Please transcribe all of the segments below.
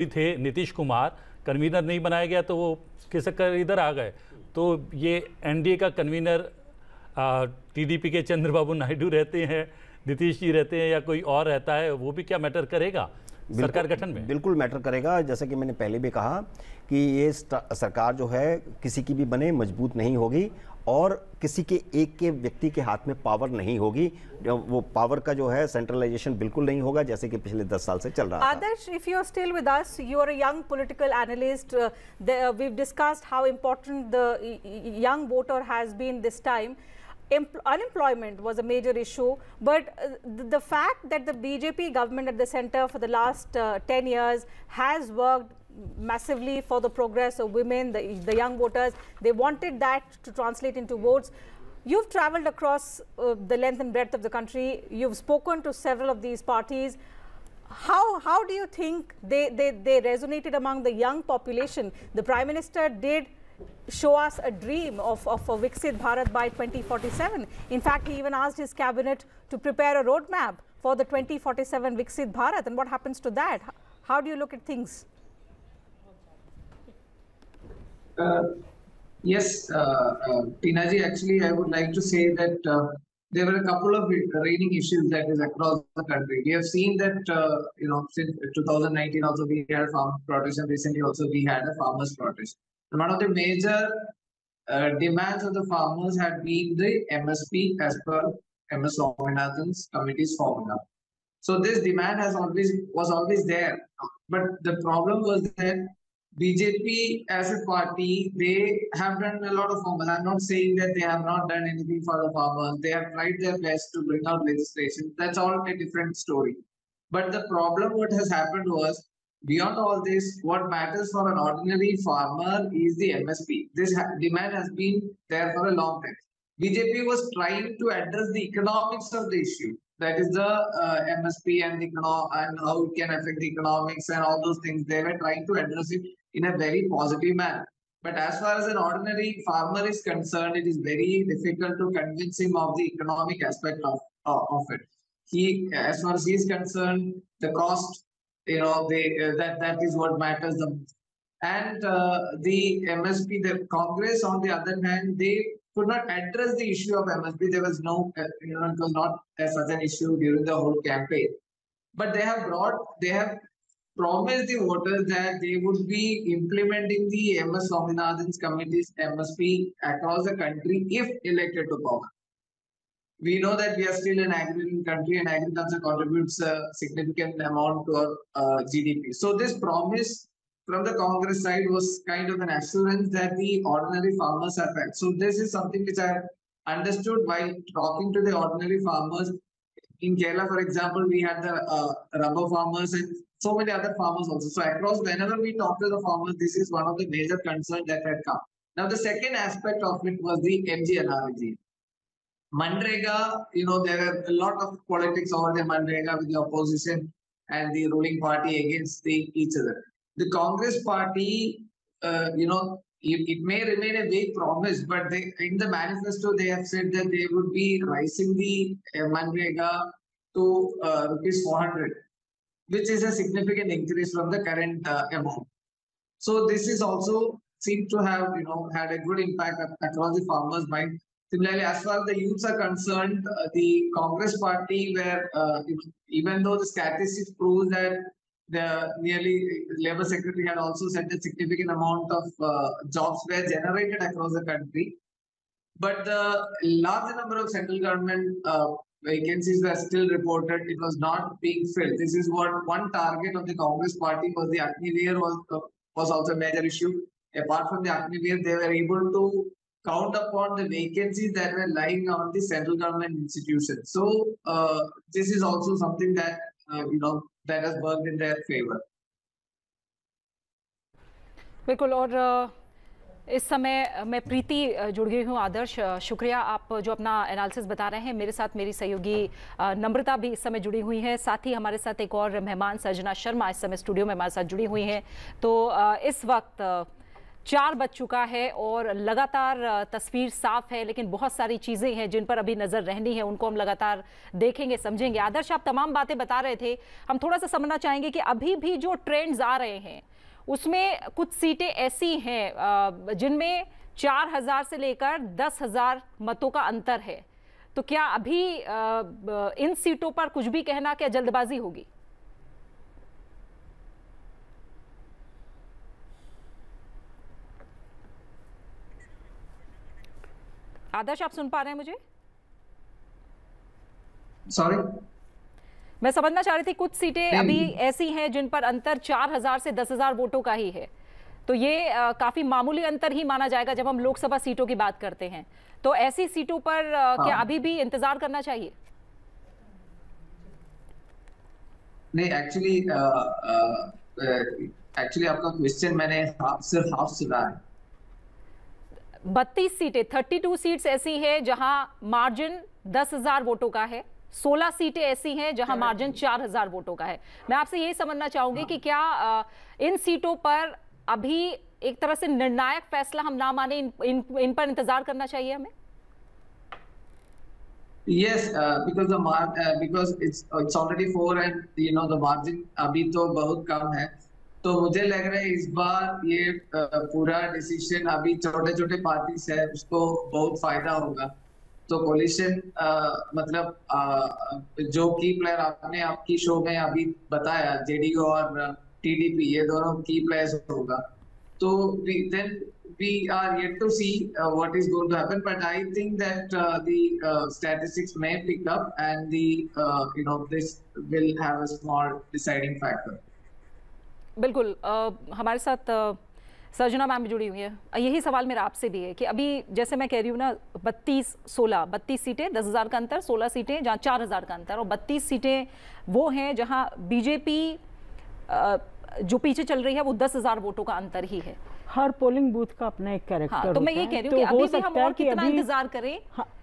थे नीतीश कुमार, कन्वीनर नहीं बनाया गया तो वो खिसक इधर आ गए। तो ये एनडीए का कन्वीनर टीडीपी के चंद्रबाबू नायडू रहते हैं, नीतीश जी रहते हैं या कोई और रहता है, वो भी क्या मैटर करेगा सरकार गठन में? बिल्कुल मैटर करेगा। जैसा कि मैंने पहले भी कहा कि ये सरकार जो है किसी की भी बने मजबूत नहीं होगी और किसी के एक के व्यक्ति के हाथ में पावर नहीं होगी। वो पावर का जो है सेंट्रलाइजेशन बिल्कुल नहीं होगा जैसे कि पिछले 10 साल से चल रहा है। आदर्श, if you are still with us, you are a young political analyst. We've discussed how important the young voter has been this time. Unemployment was a major issue, but the fact that the BJP government at the center for the last 10 years has worked massively for the progress of women, the young voters, they wanted that to translate into votes. You've traveled across the length and breadth of the country. You've spoken to several of these parties. How do you think they resonated among the young population? The Prime Minister did show us a dream of a Viksit Bharat by 2047. In fact, he even asked his cabinet to prepare a roadmap for the 2047 Viksit Bharat. And what happens to that? How do you look at things? Yes, Tinaji, actually, I would like to say that there were a couple of reigning issues that is across the country. We have seen that, since 2019 also we had a farmer protest, and recently also we had a farmers protest. And one of the major demands of the farmers had been the MSP as per MS Swaminathan's committee's formula. So this demand was always there, but the problem was that BJP as a party, they have done a lot of farmers. I'm not saying that they have not done anything for the farmers. They have tried their best to bring out legislation. That's all a different story. But the problem what has happened was, beyond all this, what matters for an ordinary farmer is the MSP. This demand has been there for a long time. BJP was trying to address the economics of the issue. That is the MSP and how it can affect the economics and all those things. They were trying to address it in a very positive manner. But as far as an ordinary farmer is concerned, it is very difficult to convince him of the economic aspect of it. As far as he is concerned, the cost, that is what matters the most. And the MSP, the Congress, on the other hand, they could not address the issue of MSP. There was no, it was not such an issue during the whole campaign. But they have promised the voters that they would be implementing the MS Swaminathan's committee's MSP across the country if elected to power. We know that we are still an agrarian country and agriculture contributes a significant amount to our GDP. So this promise from the Congress side was kind of an assurance that the ordinary farmers are back. So this is something which I understood while talking to the ordinary farmers. In Kerala, for example, we had the rubber farmers and so many other farmers also. So across, whenever we talk to the farmers, this is one of the major concerns that had come. Now, the second aspect of it was the MGNREG. Manrega, there are a lot of politics over the Manrega with the opposition and the ruling party against each other. The Congress party, it may remain a vague promise, but in the manifesto, they have said that they would be raising the Manrega to rupees 400, which is a significant increase from the current amount. So this is also seemed to have, had a good impact across the farmers' mind. Similarly, as far as the youths are concerned, the Congress party, where even though the statistics prove that the Labour Secretary had also said a significant amount of jobs were generated across the country, but the large number of central government vacancies were still reported. It was not being filled. This is what one target of the Congress party was. The Agniveer was also a major issue. Apart from the Agniveer, they were able to count upon the vacancies that were lying on the central government institutions. So this is also something that that has worked in their favor. बिल्कुल। और इस समय मैं प्रीति जुड़ गई हूँ। आदर्श, शुक्रिया आप जो अपना एनालिसिस बता रहे हैं। मेरे साथ मेरी सहयोगी नम्रता भी इस समय जुड़ी हुई है। साथ ही हमारे साथ एक और मेहमान सर्जना शर्मा इस समय स्टूडियो में हमारे साथ जुड़ी हुई हैं। तो इस वक्त 4 बज चुका है और लगातार तस्वीर साफ है, लेकिन बहुत सारी चीज़ें हैं जिन पर अभी नज़र रहनी है, उनको हम लगातार देखेंगे, समझेंगे। आदर्श, आप तमाम बातें बता रहे थे, हम थोड़ा सा समझना चाहेंगे कि अभी भी जो ट्रेंड्स आ रहे हैं उसमें कुछ सीटें ऐसी हैं जिनमें 4000 से लेकर 10,000 मतों का अंतर है। तो क्या अभी इन सीटों पर कुछ भी कहना, क्या जल्दबाजी होगी? आदर्श, आप सुन पा रहे हैं मुझे? सॉरी, मैं समझना चाह रही थी, कुछ सीटें अभी ऐसी हैं जिन पर अंतर 4000 से 10,000 वोटों का ही है, तो ये काफी मामूली अंतर ही माना जाएगा जब हम लोकसभा सीटों की बात करते हैं। तो ऐसी सीटों पर क्या अभी भी इंतजार करना चाहिए? नहीं, एक्चुअली आपका क्वेश्चन मैंने सिर्फ हाफ सुना है। 32 सीटें, 32 सीट्स ऐसी है जहां मार्जिन 10,000 वोटों का है, 16 सीटें ऐसी हैं जहां मार्जिन 4000 वोटों का है। मैं आपसे यही समझना चाहूंगी कि क्या इन सीटों पर अभी एक तरह से निर्णायक फैसला हम ना माने, इन पर इंतजार करना चाहिए हमें? Yes, because it's already 4 and the margin अभी तो बहुत कम है, तो मुझे लग रहा है इस बार ये पूरा डिसीजन अभी छोटे छोटे पार्टीज है उसको बहुत फायदा होगा। तो कोलिशन मतलब जो की प्लेयर आपने आपकी शो में अभी बताया, जेडीयू और टीडीपी, ये दोनों की प्लेयर्स होगा। तो we are yet to see what is going to happen, but I think that the statistics may pick up and this will have a small deciding factor. बिल्कुल, हमारे साथ सर्जना मैम जुड़ी हुई है। यही सवाल मेरा आपसे भी है कि अभी जैसे मैं कह रही हूँ ना, 32 सीटें, 10,000 का अंतर, 16 सीटें जहाँ 4000 का अंतर, और 32 सीटें वो हैं जहाँ बीजेपी जो पीछे चल रही है वो 10,000 वोटों का अंतर ही है। हर पोलिंग बूथ का अपना एक कैरेक्टर तो मैं ये कह रही हूँ कि अभी भी हम और कितना इंतजार करें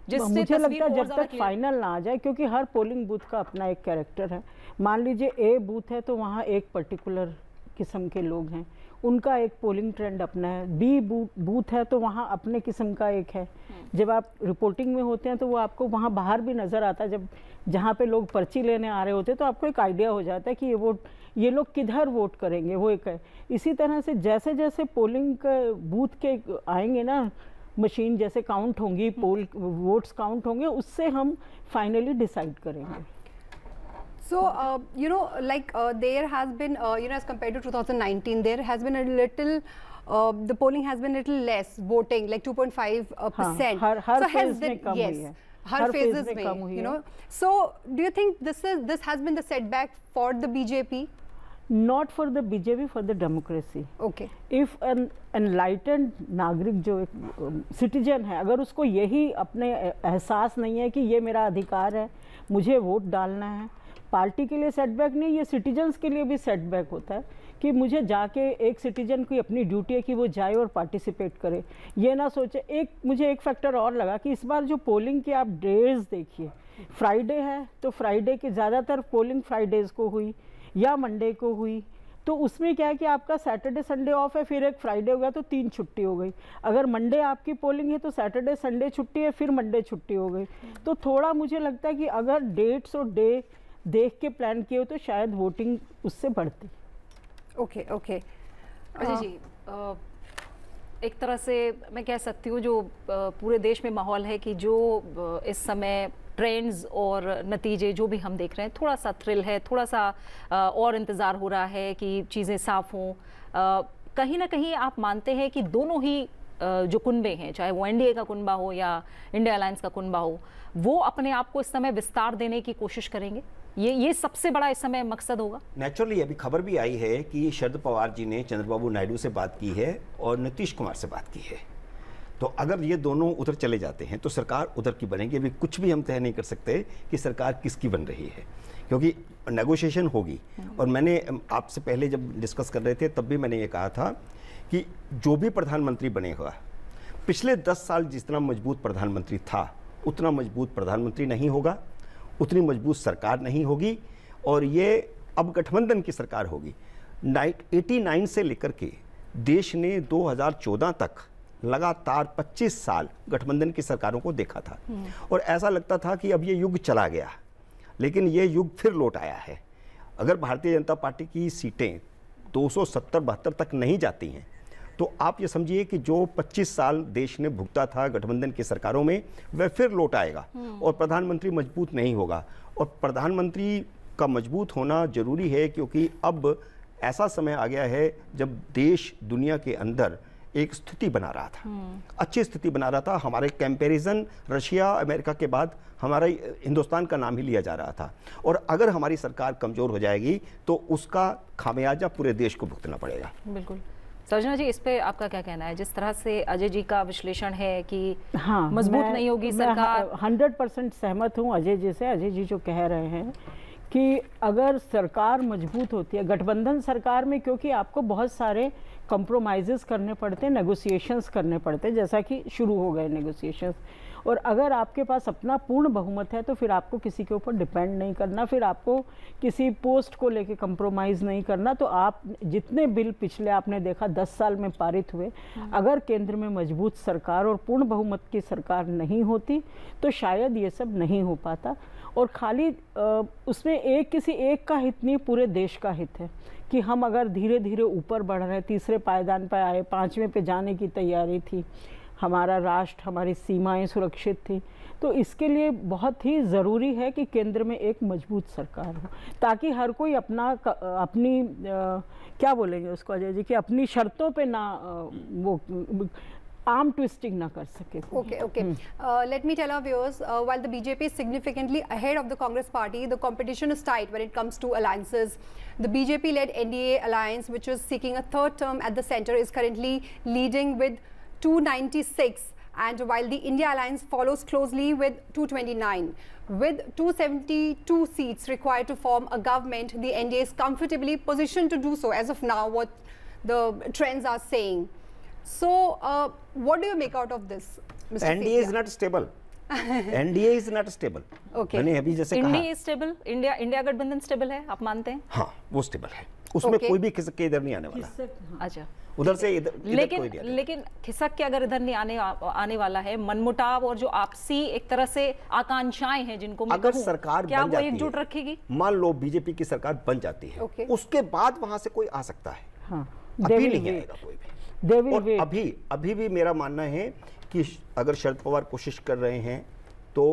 जिससे मुझे लगता है जब तक क्लियर। फाइनल ना आ जाए, क्योंकि हर पोलिंग बूथ का अपना एक कैरेक्टर है। मान लीजिए ए बूथ है तो वहाँ एक पर्टिकुलर किस्म के लोग हैं, उनका एक पोलिंग ट्रेंड अपना है। बी बूथ है तो वहाँ अपने किस्म का एक है। जब आप रिपोर्टिंग में होते हैं तो वो आपको वहाँ बाहर भी नज़र आता है, जब जहाँ पे लोग पर्ची लेने आ रहे होते हैं तो आपको एक आइडिया हो जाता है कि ये लोग किधर वोट करेंगे, वो एक है। इसी तरह से जैसे जैसे पोलिंग बूथ के आएंगे ना, मशीन जैसे काउंट होंगी, वोट्स काउंट होंगे, उससे हम फाइनली डिसाइड करेंगे। So, there has been, as compared to 2019, there has been a little, the polling has been a little less voting, like 2.5%. Her phase में कम हुई है। हर phases में, So, do you think this has been the setback for the BJP? Not for the BJP, for the democracy. Okay. If an enlightened नागरिक जो एक citizen है, अगर उसको यही अपने एहसास नहीं है कि ये मेरा अधिकार है, मुझे वोट डालना है, पार्टी के लिए सेटबैक नहीं, ये सिटीजन्स के लिए भी सेटबैक होता है कि मुझे जाके एक सिटीजन की अपनी ड्यूटी है कि वो जाए और पार्टिसिपेट करे, ये ना सोचे। मुझे एक फैक्टर और लगा कि इस बार जो पोलिंग के आप डेज देखिए, फ्राइडे है तो फ्राइडे के ज़्यादातर पोलिंग फ्राइडेज़ को हुई या मंडे को हुई, तो उसमें क्या है कि आपका सैटरडे संडे ऑफ है, फिर एक फ्राइडे हो गया तो 3 छुट्टी हो गई। अगर मंडे आपकी पोलिंग है तो सैटरडे संडे छुट्टी है, फिर मंडे छुट्टी हो गई। तो थोड़ा मुझे लगता है कि अगर डेट्स और डे देख के प्लान किए हो तो शायद वोटिंग उससे बढ़ती। ओके अजय जी, एक तरह से मैं कह सकती हूँ जो पूरे देश में माहौल है कि जो इस समय ट्रेंड्स और नतीजे जो भी हम देख रहे हैं, थोड़ा सा थ्रिल है, थोड़ा सा और इंतज़ार हो रहा है कि चीज़ें साफ़ हों। कहीं ना कहीं आप मानते हैं कि दोनों ही जो कुनबे हैं, चाहे वो एनडीए का कुनबा हो या इंडिया अलायंस का कुनबा हो, वो अपने आप को इस समय विस्तार देने की कोशिश करेंगे? ये सबसे बड़ा इस समय मकसद होगा। नेचुरली अभी खबर भी आई है कि शरद पवार जी ने चंद्रबाबू नायडू से बात की है और नीतीश कुमार से बात की है। तो अगर ये दोनों उधर चले जाते हैं तो सरकार उधर की बनेगी। अभी कुछ भी हम तय नहीं कर सकते कि सरकार किसकी बन रही है, क्योंकि नेगोशिएशन होगी। और मैंने आपसे पहले जब डिस्कस कर रहे थे तब भी मैंने ये कहा था कि जो भी प्रधानमंत्री बनेगा, पिछले 10 साल जितना मजबूत प्रधानमंत्री था उतना मजबूत प्रधानमंत्री नहीं होगा, उतनी मजबूत सरकार नहीं होगी, और ये अब गठबंधन की सरकार होगी। 89 से लेकर के देश ने 2014 तक लगातार 25 साल गठबंधन की सरकारों को देखा था और ऐसा लगता था कि अब ये युग चला गया, लेकिन ये युग फिर लौट आया है। अगर भारतीय जनता पार्टी की सीटें 270-72 तक नहीं जाती हैं तो आप ये समझिए कि जो 25 साल देश ने भुगता था गठबंधन की सरकारों में वह फिर लौट आएगा और प्रधानमंत्री मजबूत नहीं होगा। और प्रधानमंत्री का मजबूत होना जरूरी है क्योंकि अब ऐसा समय आ गया है जब देश दुनिया के अंदर एक स्थिति बना रहा था, अच्छी स्थिति बना रहा था। हमारे कंपैरिजन रशिया अमेरिका के बाद हमारा हिंदुस्तान का नाम ही लिया जा रहा था और अगर हमारी सरकार कमज़ोर हो जाएगी तो उसका खामियाजा पूरे देश को भुगतना पड़ेगा। बिल्कुल। सर्जना जी, इस पे आपका क्या कहना है? जिस तरह से अजय जी का विश्लेषण है कि हाँ, मजबूत नहीं होगी सरकार। 100% सहमत हूँ अजय जी से। अजय जी जो कह रहे हैं कि अगर सरकार मजबूत होती है गठबंधन सरकार में, क्योंकि आपको बहुत सारे कॉम्प्रोमाइज़ेस करने पड़ते हैं, नेगोशिएशंस करने पड़ते हैं, जैसा कि शुरू हो गए नेगोशिएशंस। और अगर आपके पास अपना पूर्ण बहुमत है तो फिर आपको किसी के ऊपर डिपेंड नहीं करना, फिर आपको किसी पोस्ट को लेके कंप्रोमाइज़ नहीं करना। तो आप जितने बिल पिछले आपने देखा 10 साल में पारित हुए, अगर केंद्र में मजबूत सरकार और पूर्ण बहुमत की सरकार नहीं होती तो शायद ये सब नहीं हो पाता। और खाली उसमें किसी एक का हित नहीं, पूरे देश का हित है कि हम अगर धीरे धीरे ऊपर बढ़ रहे, तीसरे पायदान पर आए, 5वें पे जाने की तैयारी थी, हमारा राष्ट्र, हमारी सीमाएं सुरक्षित थी, तो इसके लिए बहुत ही ज़रूरी है कि केंद्र में एक मजबूत सरकार हो ताकि हर कोई अपनी क्या बोलेंगे उसको अजय जी कि अपनी शर्तों पे ना वो arm twisting na kar sake. Okay. Let me tell our viewers, while the BJP is significantly ahead of the Congress party, the competition is tight when it comes to alliances. The BJP-led NDA alliance, which is seeking a third term at the center, is currently leading with 296, and while the India alliance follows closely with 229. With 272 seats required to form a government, the NDA is comfortably positioned to do so as of now, what the trends are saying. So, what do you make out of this, Mr. NDA is not stable. NDA is not stable. Okay. मैंने अभी जैसे कहा India stable, India गठबंधन stable है, आप मानते हैं? हाँ, वो स्टेबल है, उसमें कोई भी खिसक के इधर नहीं आने वाला। अच्छा, उधर से इधर लेकिन खिसक के अगर इधर नहीं आने वाला है, मनमुटाव और जो आपसी एक तरह से आकांक्षाएं हैं जिनको मैं अगर कहूं, और क्या वो एकजुट रखेगी? मान लो बीजेपी की सरकार बन जाती है, उसके बाद वहां से कोई आ सकता है। हाँ, अभी नहीं आएगा कोई भी। और अभी भी मेरा मानना है कि अगर शरद पवार कोशिश कर रहे हैं तो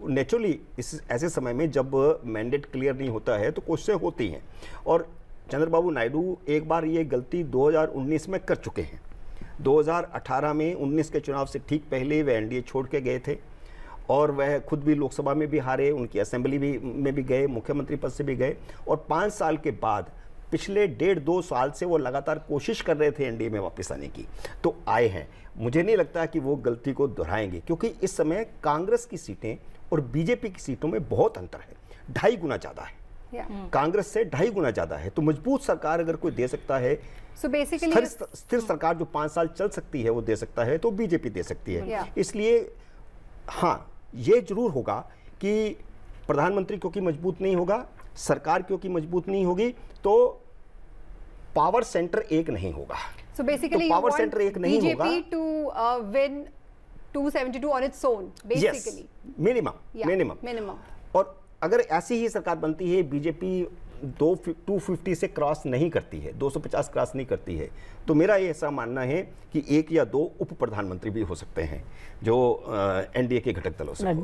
नेचुरली इस ऐसे समय में जब मैंडेट क्लियर नहीं होता है तो कोशिशें होती हैं। और चंद्रबाबू नायडू एक बार ये गलती 2019 में कर चुके हैं। 2018 में 19 के चुनाव से ठीक पहले वे एनडीए छोड़ के गए थे और वह खुद भी लोकसभा में भी हारे, उनकी असेंबली में भी गए, मुख्यमंत्री पद से भी गए। और 5 साल के बाद पिछले 1.5-2 साल से वो लगातार कोशिश कर रहे थे एनडीए में वापस आने की, तो आए हैं। मुझे नहीं लगता कि वो गलती को दोहराएंगे क्योंकि इस समय कांग्रेस की सीटें और बीजेपी की सीटों में बहुत अंतर है, 2.5 गुना ज़्यादा है। कांग्रेस से 2.5 गुना ज़्यादा है। तो मजबूत सरकार अगर कोई दे सकता है, स्थिर सरकार जो 5 साल चल सकती है वो दे सकता है, तो बीजेपी दे सकती है। इसलिए हाँ, ये जरूर होगा कि प्रधानमंत्री क्योंकि मजबूत नहीं होगा, सरकार क्योंकि मजबूत नहीं होगी, तो पावर सेंटर एक नहीं होगा। So basically, तो पावर सेंटर एक नहीं होगा। BJP to win 272 on its own, basically. Yes, minimum. और अगर ऐसी ही सरकार बनती है, बीजेपी 250 से क्रॉस नहीं करती है, 250 क्रॉस नहीं करती है, तो मेरा ये ऐसा मानना है कि 1 या 2 उप प्रधानमंत्री भी हो सकते हैं जो एनडीए के घटक दलों से।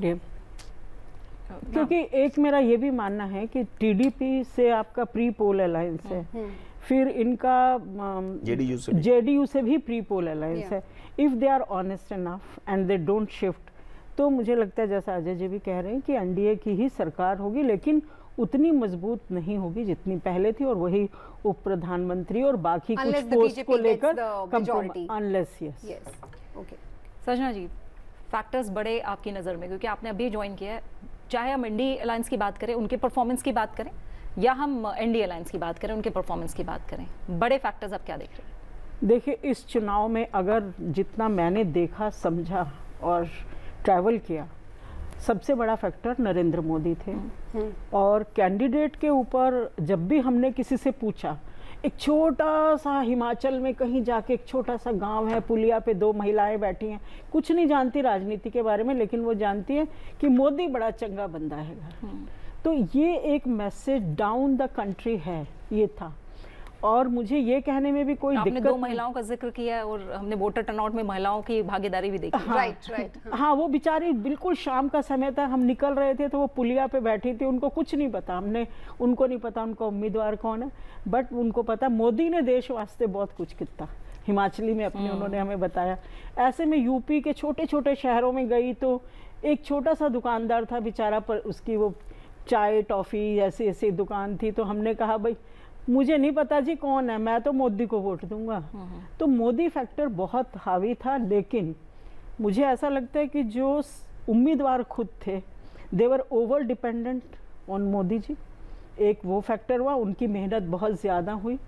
क्योंकि एक मेरा ये भी मानना है कि टीडीपी से आपका प्री पोल अलायंस है, फिर इनका जेडीयू से भी प्री पोल अलायंस है। If they are honest enough and they don't shift, तो मुझे लगता है जैसा अजय जी भी कह रहे हैं कि एनडीए की ही सरकार होगी, लेकिन उतनी मजबूत नहीं होगी जितनी पहले थी, और वही उप प्रधानमंत्री और बाकी कुछ पोस्ट को लेकर अनलेस। Yes, okay. सजना जी, फैक्टर्स बड़े आपकी नज़र में, क्योंकि आपने अभी ज्वाइन किया है, चाहे हम एनडीए अलायंस की बात करें, उनके परफॉर्मेंस की बात करें, या हम एनडीए अलायंस की बात करें, उनके परफॉर्मेंस की बात करें, बड़े फैक्टर्स आप क्या देख रहे हैं? देखिए, इस चुनाव में अगर जितना मैंने देखा, समझा और ट्रैवल किया, सबसे बड़ा फैक्टर नरेंद्र मोदी थे। और कैंडिडेट के ऊपर जब भी हमने किसी से पूछा, एक छोटा सा हिमाचल में कहीं जाके एक छोटा सा गांव है, पुलिया पे 2 महिलाएं बैठी हैं, कुछ नहीं जानती राजनीति के बारे में, लेकिन वो जानती है कि मोदी बड़ा चंगा बंदा है। तो ये एक मैसेज डाउन द कंट्री है, ये था। और मुझे ये कहने में भी कोई आपने दिक्कत 2 महिलाओं का जिक्र किया है और हमने वोटर टर्नआउट में महिलाओं की भागीदारी भी देखी। राइट। हाँ, वो बेचारी बिल्कुल शाम का समय था, हम निकल रहे थे तो वो पुलिया पे बैठी थी, उनको कुछ नहीं पता, उनको नहीं पता उनका उम्मीदवार कौन है, बट उनको पता मोदी ने देश वास्ते बहुत कुछ किया। हिमाचली में अपने उन्होंने हमें बताया। ऐसे में यूपी के छोटे छोटे शहरों में गई तो एक छोटा सा दुकानदार था बेचारा, पर उसकी वो चाय टॉफ़ी ऐसी ऐसी दुकान थी। तो हमने कहा भाई मुझे नहीं पता जी कौन है, मैं तो मोदी को वोट दूंगा। तो मोदी फैक्टर बहुत हावी था, लेकिन मुझे ऐसा लगता है कि जो उम्मीदवार खुद थे they were over dependent on Modi ji. एक वो फैक्टर हुआ, उनकी मेहनत बहुत ज़्यादा हुई।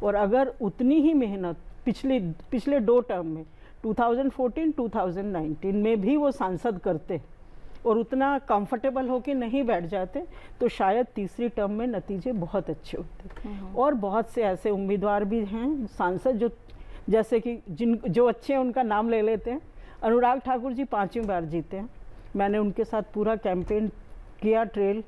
और अगर उतनी ही मेहनत पिछले 2 टर्म में 2014-2019 में भी वो सांसद करते और उतना कंफर्टेबल होके नहीं बैठ जाते तो शायद तीसरी टर्म में नतीजे बहुत अच्छे होते। और बहुत से ऐसे उम्मीदवार भी हैं सांसद जो जैसे कि जो अच्छे हैं उनका नाम ले लेते हैं। अनुराग ठाकुर जी 5वीं बार जीते हैं, मैंने उनके साथ पूरा कैंपेन किया ट्रेल।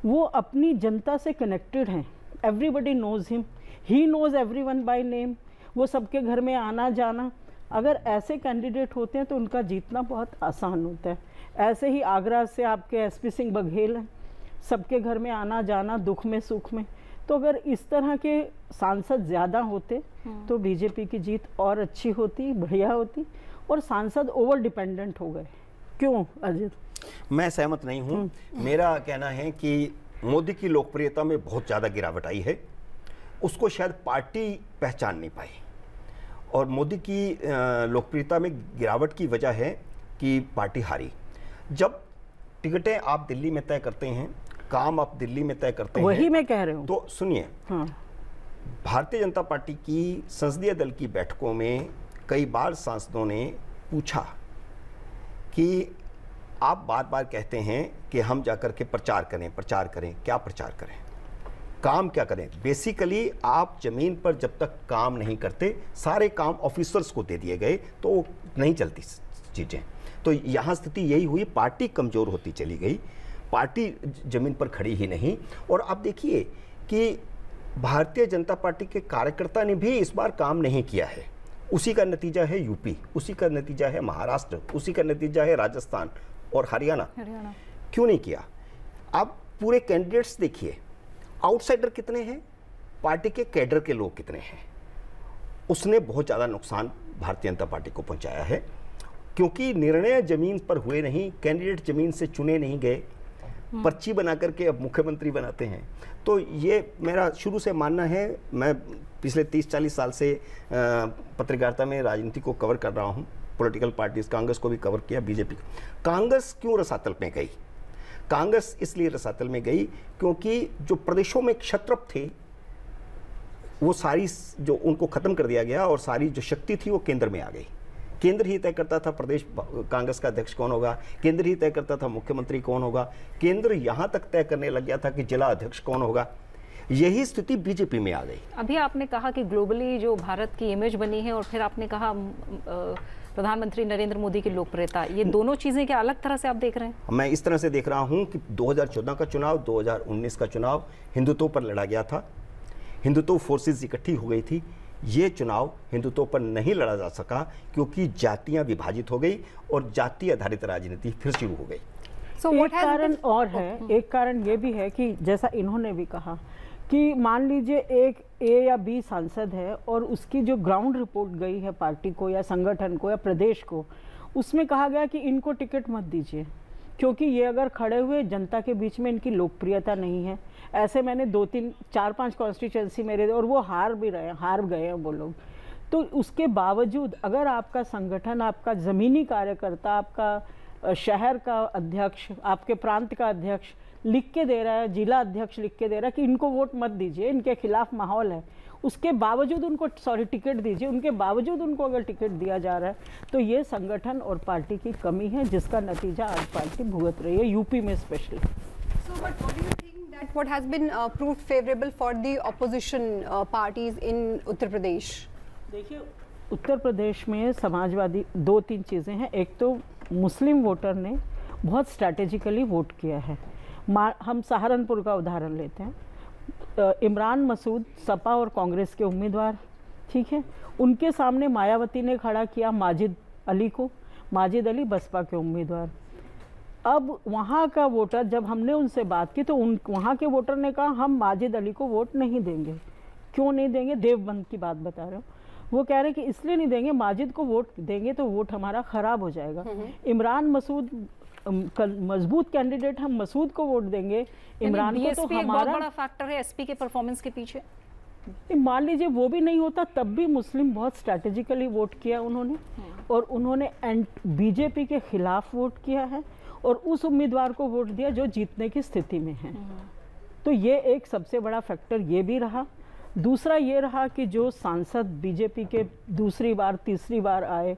वो अपनी जनता से कनेक्टेड हैं, everybody nose him, he knows everyone by name. वो सबके घर में आना जाना, अगर ऐसे कैंडिडेट होते हैं तो उनका जीतना बहुत आसान होता है। ऐसे ही आगरा से आपके एसपी सिंह बघेल हैं, सबके घर में आना जाना, दुख में सुख में। तो अगर इस तरह के सांसद ज़्यादा होते तो बीजेपी की जीत और अच्छी होती, बढ़िया होती। और सांसद ओवर डिपेंडेंट हो गए। क्यों अजित? मैं सहमत नहीं हूँ। मेरा कहना है कि मोदी की लोकप्रियता में बहुत ज़्यादा गिरावट आई है, उसको शायद पार्टी पहचान नहीं पाई। और मोदी की लोकप्रियता में गिरावट की वजह है कि पार्टी हारी। जब टिकटें आप दिल्ली में तय करते हैं, काम आप दिल्ली में तय करते हैं, वही मैं कह रहा हूँ। तो सुनिए, भारतीय जनता पार्टी की संसदीय दल की बैठकों में कई बार सांसदों ने पूछा कि आप बार बार कहते हैं कि हम जाकर के प्रचार करें, क्या प्रचार करें, काम क्या करें। बेसिकली आप जमीन पर जब तक काम नहीं करते, सारे काम ऑफिसर्स को दे दिए गए तो नहीं चलती चीज़ें। तो यहाँ स्थिति यही हुई, पार्टी कमज़ोर होती चली गई, पार्टी जमीन पर खड़ी ही नहीं। और आप देखिए कि भारतीय जनता पार्टी के कार्यकर्ता ने भी इस बार काम नहीं किया है। उसी का नतीजा है यूपी, उसी का नतीजा है महाराष्ट्र, उसी का नतीजा है राजस्थान और हरियाणा। क्यों नहीं किया? आप पूरे कैंडिडेट्स देखिए, आउटसाइडर कितने हैं, पार्टी के कैडर के लोग कितने हैं। उसने बहुत ज़्यादा नुकसान भारतीय जनता पार्टी को पहुंचाया है, क्योंकि निर्णय जमीन पर हुए नहीं, कैंडिडेट जमीन से चुने नहीं गए, पर्ची बना करके अब मुख्यमंत्री बनाते हैं। तो ये मेरा शुरू से मानना है, मैं पिछले 30-40 साल से पत्रकारिता में राजनीति को कवर कर रहा हूँ, पॉलिटिकल पार्टीज, कांग्रेस को भी कवर किया, बीजेपी। कांग्रेस क्यों रसातल में गई? कांग्रेस इसलिए रसातल में गई क्योंकि जो प्रदेशों में क्षत्रप थे वो सारी जो उनको खत्म कर दिया गया और सारी जो शक्ति थी वो केंद्र में आ गई। केंद्र ही तय करता था प्रदेश कांग्रेस का अध्यक्ष कौन होगा, केंद्र ही तय करता था मुख्यमंत्री कौन होगा, केंद्र यहाँ तक तय करने लग गया था कि जिला अध्यक्ष कौन होगा। यही स्थिति बीजेपी में आ गई। अभी आपने कहा कि ग्लोबली जो भारत की इमेज बनी है और फिर आपने कहा प्रधानमंत्री नरेंद्र मोदी की लोकप्रियता, ये दोनों चीजें क्या अलग तरह से आप देख रहे हैं? मैं इस तरह से देख रहा हूं कि 2014 का चुनाव, 2019 का चुनाव हिंदुत्व पर लड़ा गया था, हिंदुत्व फोर्सेस इकट्ठी हो गई थी। ये चुनाव हिंदुत्व पर नहीं लड़ा जा सका क्योंकि जातियां विभाजित हो गई और जाति आधारित राजनीति फिर शुरू हो गई। एक कारण और है, एक कारण ये भी है कि जैसा इन्होंने भी कहा कि मान लीजिए एक ए या बी सांसद है और उसकी जो ग्राउंड रिपोर्ट गई है पार्टी को या संगठन को या प्रदेश को, उसमें कहा गया कि इनको टिकट मत दीजिए क्योंकि ये अगर खड़े हुए जनता के बीच में इनकी लोकप्रियता नहीं है। ऐसे मैंने 2-3-4-5 कॉन्स्टिट्यूंसी मेरे और वो हार गए हैं वो लोग। तो उसके बावजूद अगर आपका संगठन, आपका ज़मीनी कार्यकर्ता, आपका शहर का अध्यक्ष, आपके प्रांत का अध्यक्ष लिख के दे रहा है, जिला अध्यक्ष लिख के दे रहा है कि इनको वोट मत दीजिए, इनके खिलाफ माहौल है, उसके बावजूद उनको टिकट दीजिए, उनके बावजूद उनको अगर टिकट दिया जा रहा है, तो ये संगठन और पार्टी की कमी है जिसका नतीजा आज पार्टी भुगत रही है, यूपी में specially. So, but what do you think That what has been proved favorable for the opposition parties in Uttar Pradesh? देखिए, उत्तर प्रदेश में समाजवादी 2-3 चीज़ें हैं। एक तो मुस्लिम वोटर ने बहुत स्ट्रैटेजिकली वोट किया है। हम सहारनपुर का उदाहरण लेते हैं। इमरान मसूद सपा और कांग्रेस के उम्मीदवार, ठीक है, उनके सामने मायावती ने खड़ा किया माजिद अली को, माजिद अली बसपा के उम्मीदवार। अब वहाँ का वोटर, जब हमने उनसे बात की तो वहाँ के वोटर ने कहा हम माजिद अली को वोट नहीं देंगे। क्यों नहीं देंगे? देवबंद की बात बता रहे हो। वो कह रहे हैं कि इसलिए नहीं देंगे, माजिद को वोट देंगे तो वोट हमारा ख़राब हो जाएगा। इमरान मसूद मजबूत कैंडिडेट, हम मसूद को वोट देंगे, इमरान को तो हमारा बहुत बड़ा फैक्टर है एसपी के परफॉर्मेंस के पीछे। मान लीजिए वो भी नहीं होता तब भी मुस्लिम बहुत स्ट्रैटेजिकली वोट किया उन्होंने, और उन्होंने बीजेपी के खिलाफ वोट किया है और उस उम्मीदवार को वोट दिया जो जीतने की स्थिति में है। तो ये एक सबसे बड़ा फैक्टर ये भी रहा। दूसरा ये रहा कि जो सांसद बीजेपी के दूसरी बार तीसरी बार आए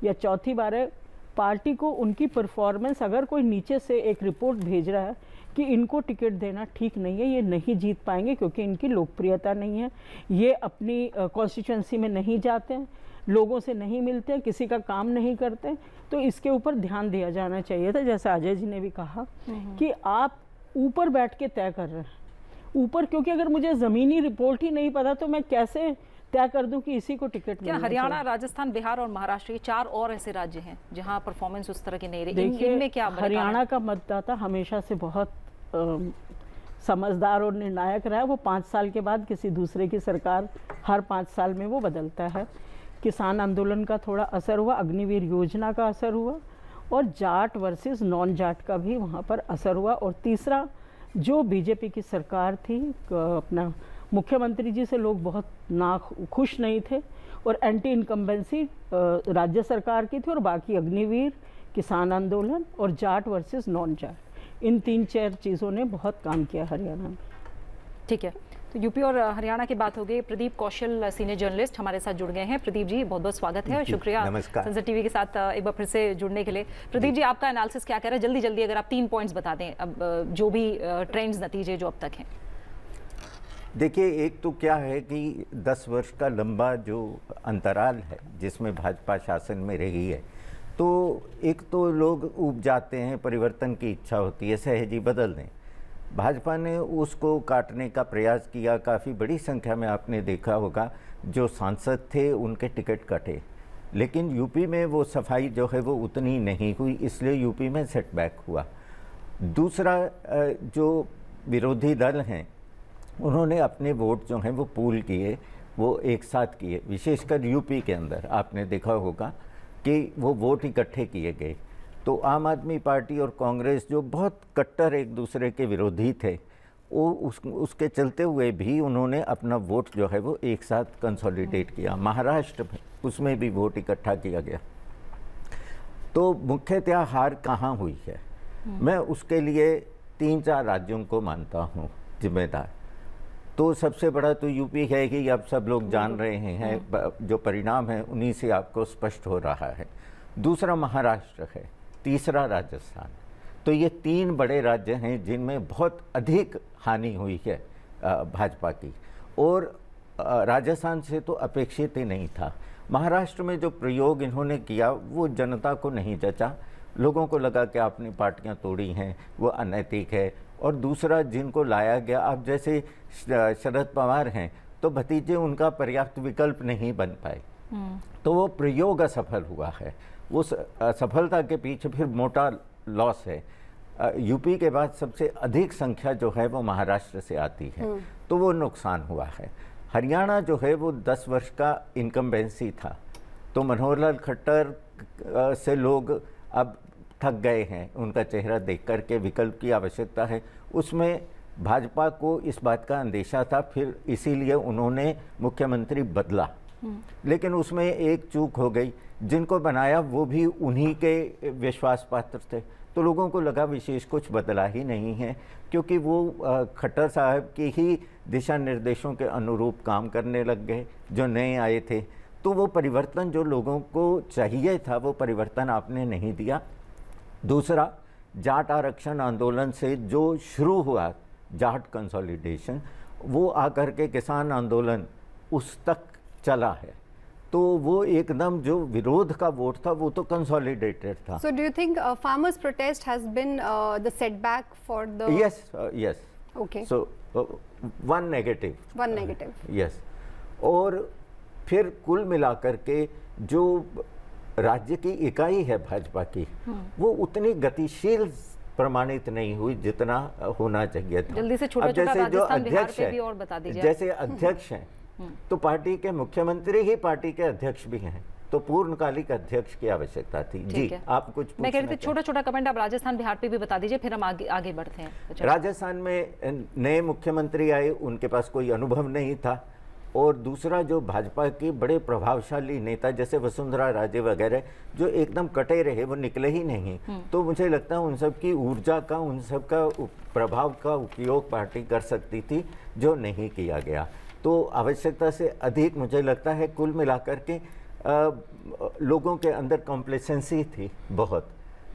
या चौथी बार आए, पार्टी को उनकी परफॉर्मेंस, अगर कोई नीचे से एक रिपोर्ट भेज रहा है कि इनको टिकट देना ठीक नहीं है, ये नहीं जीत पाएंगे क्योंकि इनकी लोकप्रियता नहीं है, ये अपनी कॉन्स्टिट्यूंसी में नहीं जाते हैं, लोगों से नहीं मिलते हैं, किसी का काम नहीं करते, तो इसके ऊपर ध्यान दिया जाना चाहिए था। जैसे अजय जी ने भी कहा कि आप ऊपर बैठ के तय कर रहे हैं, ऊपर, क्योंकि अगर मुझे ज़मीनी रिपोर्ट ही नहीं पता तो मैं कैसे तय कर दूं कि इसी को टिकट मिलना चाहिए। हरियाणा, राजस्थान, बिहार और महाराष्ट्र, ये 4 और ऐसे राज्य हैं जहां परफॉर्मेंस उस तरह की नहीं रही। इनमें क्या हरियाणा का मतदाता हमेशा से बहुत समझदार और निर्णायक रहा है। वो 5 साल के बाद किसी दूसरे की सरकार हर 5 साल में वो बदलता है। किसान आंदोलन का थोड़ा असर हुआ, अग्निवीर योजना का असर हुआ, और जाट वर्सेस नॉन जाट का भी वहाँ पर असर हुआ। और तीसरा, जो बीजेपी की सरकार थी, अपना मुख्यमंत्री जी से लोग बहुत खुश नहीं थे, और एंटी इनकम्बेंसी राज्य सरकार की थी, और बाकी अग्निवीर, किसान आंदोलन और जाट वर्सेस नॉन जाट, इन 3-4 चीज़ों ने बहुत काम किया हरियाणा में। ठीक है, तो यूपी और हरियाणा की बात हो गई। प्रदीप कौशल, सीनियर जर्नलिस्ट, हमारे साथ जुड़ गए हैं। प्रदीप जी, बहुत बहुत स्वागत है और शुक्रिया संसद टीवी के साथ एक बार फिर से जुड़ने के लिए। प्रदीप जी, आपका एनालिसिस क्या कह रहा है? जल्दी जल्दी अगर आप 3 पॉइंट्स बता दें, अब जो भी ट्रेंड्स, नतीजे जो अब तक हैं। देखिए, एक तो क्या है कि 10 वर्ष का लंबा जो अंतराल है जिसमें भाजपा शासन में रही है, तो एक तो लोग ऊब जाते हैं, परिवर्तन की इच्छा होती है, सहजी बदल दें। भाजपा ने उसको काटने का प्रयास किया। काफ़ी बड़ी संख्या में आपने देखा होगा जो सांसद थे उनके टिकट कटे, लेकिन यूपी में वो सफाई जो है वो उतनी नहीं हुई, इसलिए यूपी में सेटबैक हुआ। दूसरा, जो विरोधी दल हैं उन्होंने अपने वोट जो हैं वो पूल किए, वो एक साथ किए। विशेषकर यूपी के अंदर आपने देखा होगा कि वो वोट इकट्ठे किए गए। तो आम आदमी पार्टी और कांग्रेस जो बहुत कट्टर एक दूसरे के विरोधी थे, वो उसके चलते हुए भी उन्होंने अपना वोट जो है वो एक साथ कंसोलिडेट किया। महाराष्ट्र में उसमें भी वोट इकट्ठा किया गया। तो मुख्यतः हार कहाँ हुई है, मैं उसके लिए 3-4 राज्यों को मानता हूँ जिम्मेदार। तो सबसे बड़ा तो यूपी है कि अब सब लोग जान रहे हैं, जो परिणाम है उन्हीं से आपको स्पष्ट हो रहा है। दूसरा महाराष्ट्र है, तीसरा राजस्थान। तो ये 3 बड़े राज्य हैं जिनमें बहुत अधिक हानि हुई है भाजपा की, और राजस्थान से तो अपेक्षित ही नहीं था। महाराष्ट्र में जो प्रयोग इन्होंने किया वो जनता को नहीं जचा, लोगों को लगा कि आपने पार्टियां तोड़ी हैं, वो अनैतिक है। और दूसरा, जिनको लाया गया, अब जैसे शरद पवार हैं तो भतीजे उनका पर्याप्त विकल्प नहीं बन पाए, तो वो प्रयोग असफल हुआ है। वो सफलता के पीछे फिर मोटा लॉस है। यूपी के बाद सबसे अधिक संख्या जो है वो महाराष्ट्र से आती है, तो वो नुकसान हुआ है। हरियाणा जो है वो 10 वर्ष का इनकम्बेंसी था, तो मनोहर लाल खट्टर से लोग अब थक गए हैं, उनका चेहरा देख कर के विकल्प की आवश्यकता है। उसमें भाजपा को इस बात का अंदेशा था, फिर इसीलिए उन्होंने मुख्यमंत्री बदला, लेकिन उसमें एक चूक हो गई। जिनको बनाया वो भी उन्हीं के विश्वास पात्र थे, तो लोगों को लगा विशेष कुछ बदला ही नहीं है, क्योंकि वो खट्टर साहब की ही दिशा निर्देशों के अनुरूप काम करने लग गए जो नए आए थे। तो वो परिवर्तन जो लोगों को चाहिए था वो परिवर्तन आपने नहीं दिया। दूसरा, जाट आरक्षण आंदोलन से जो शुरू हुआ जाट कंसोलिडेशन, वो आकर के किसान आंदोलन उस तक चला है। तो वो एकदम जो विरोध का वोट था वो तो कंसोलिडेटेड था। So do you think farmers' protest has been the setback for the? Yes. Okay. So one negative. One negative. Yes. और फिर कुल मिलाकर के जो राज्य की इकाई है भाजपा की, वो उतनी गतिशील प्रमाणित नहीं हुई जितना होना चाहिए था। जल्दी से छोटा छोटा राजस्थान बिहार पे भी और बता दीजिए। जैसे अध्यक्ष हैं तो पार्टी के मुख्यमंत्री ही पार्टी के अध्यक्ष भी हैं, तो पूर्णकालिक अध्यक्ष की आवश्यकता थी। जी आप कुछ मैं कह रही थी छोटा छोटा कमेंट आप राजस्थान बिहार पे भी बता दीजिए, फिर हम आगे बढ़ते हैं। राजस्थान में नए मुख्यमंत्री आए, उनके पास कोई अनुभव नहीं था, और दूसरा जो भाजपा के बड़े प्रभावशाली नेता जैसे वसुंधरा राजे वगैरह जो एकदम कटे रहे, वो निकले ही नहीं। तो मुझे लगता है उन सब की ऊर्जा का, उन सब का प्रभाव का उपयोग पार्टी कर सकती थी, जो नहीं किया गया। तो आवश्यकता से अधिक मुझे लगता है कुल मिलाकर के लोगों के अंदर कॉम्प्लेसेंसी थी बहुत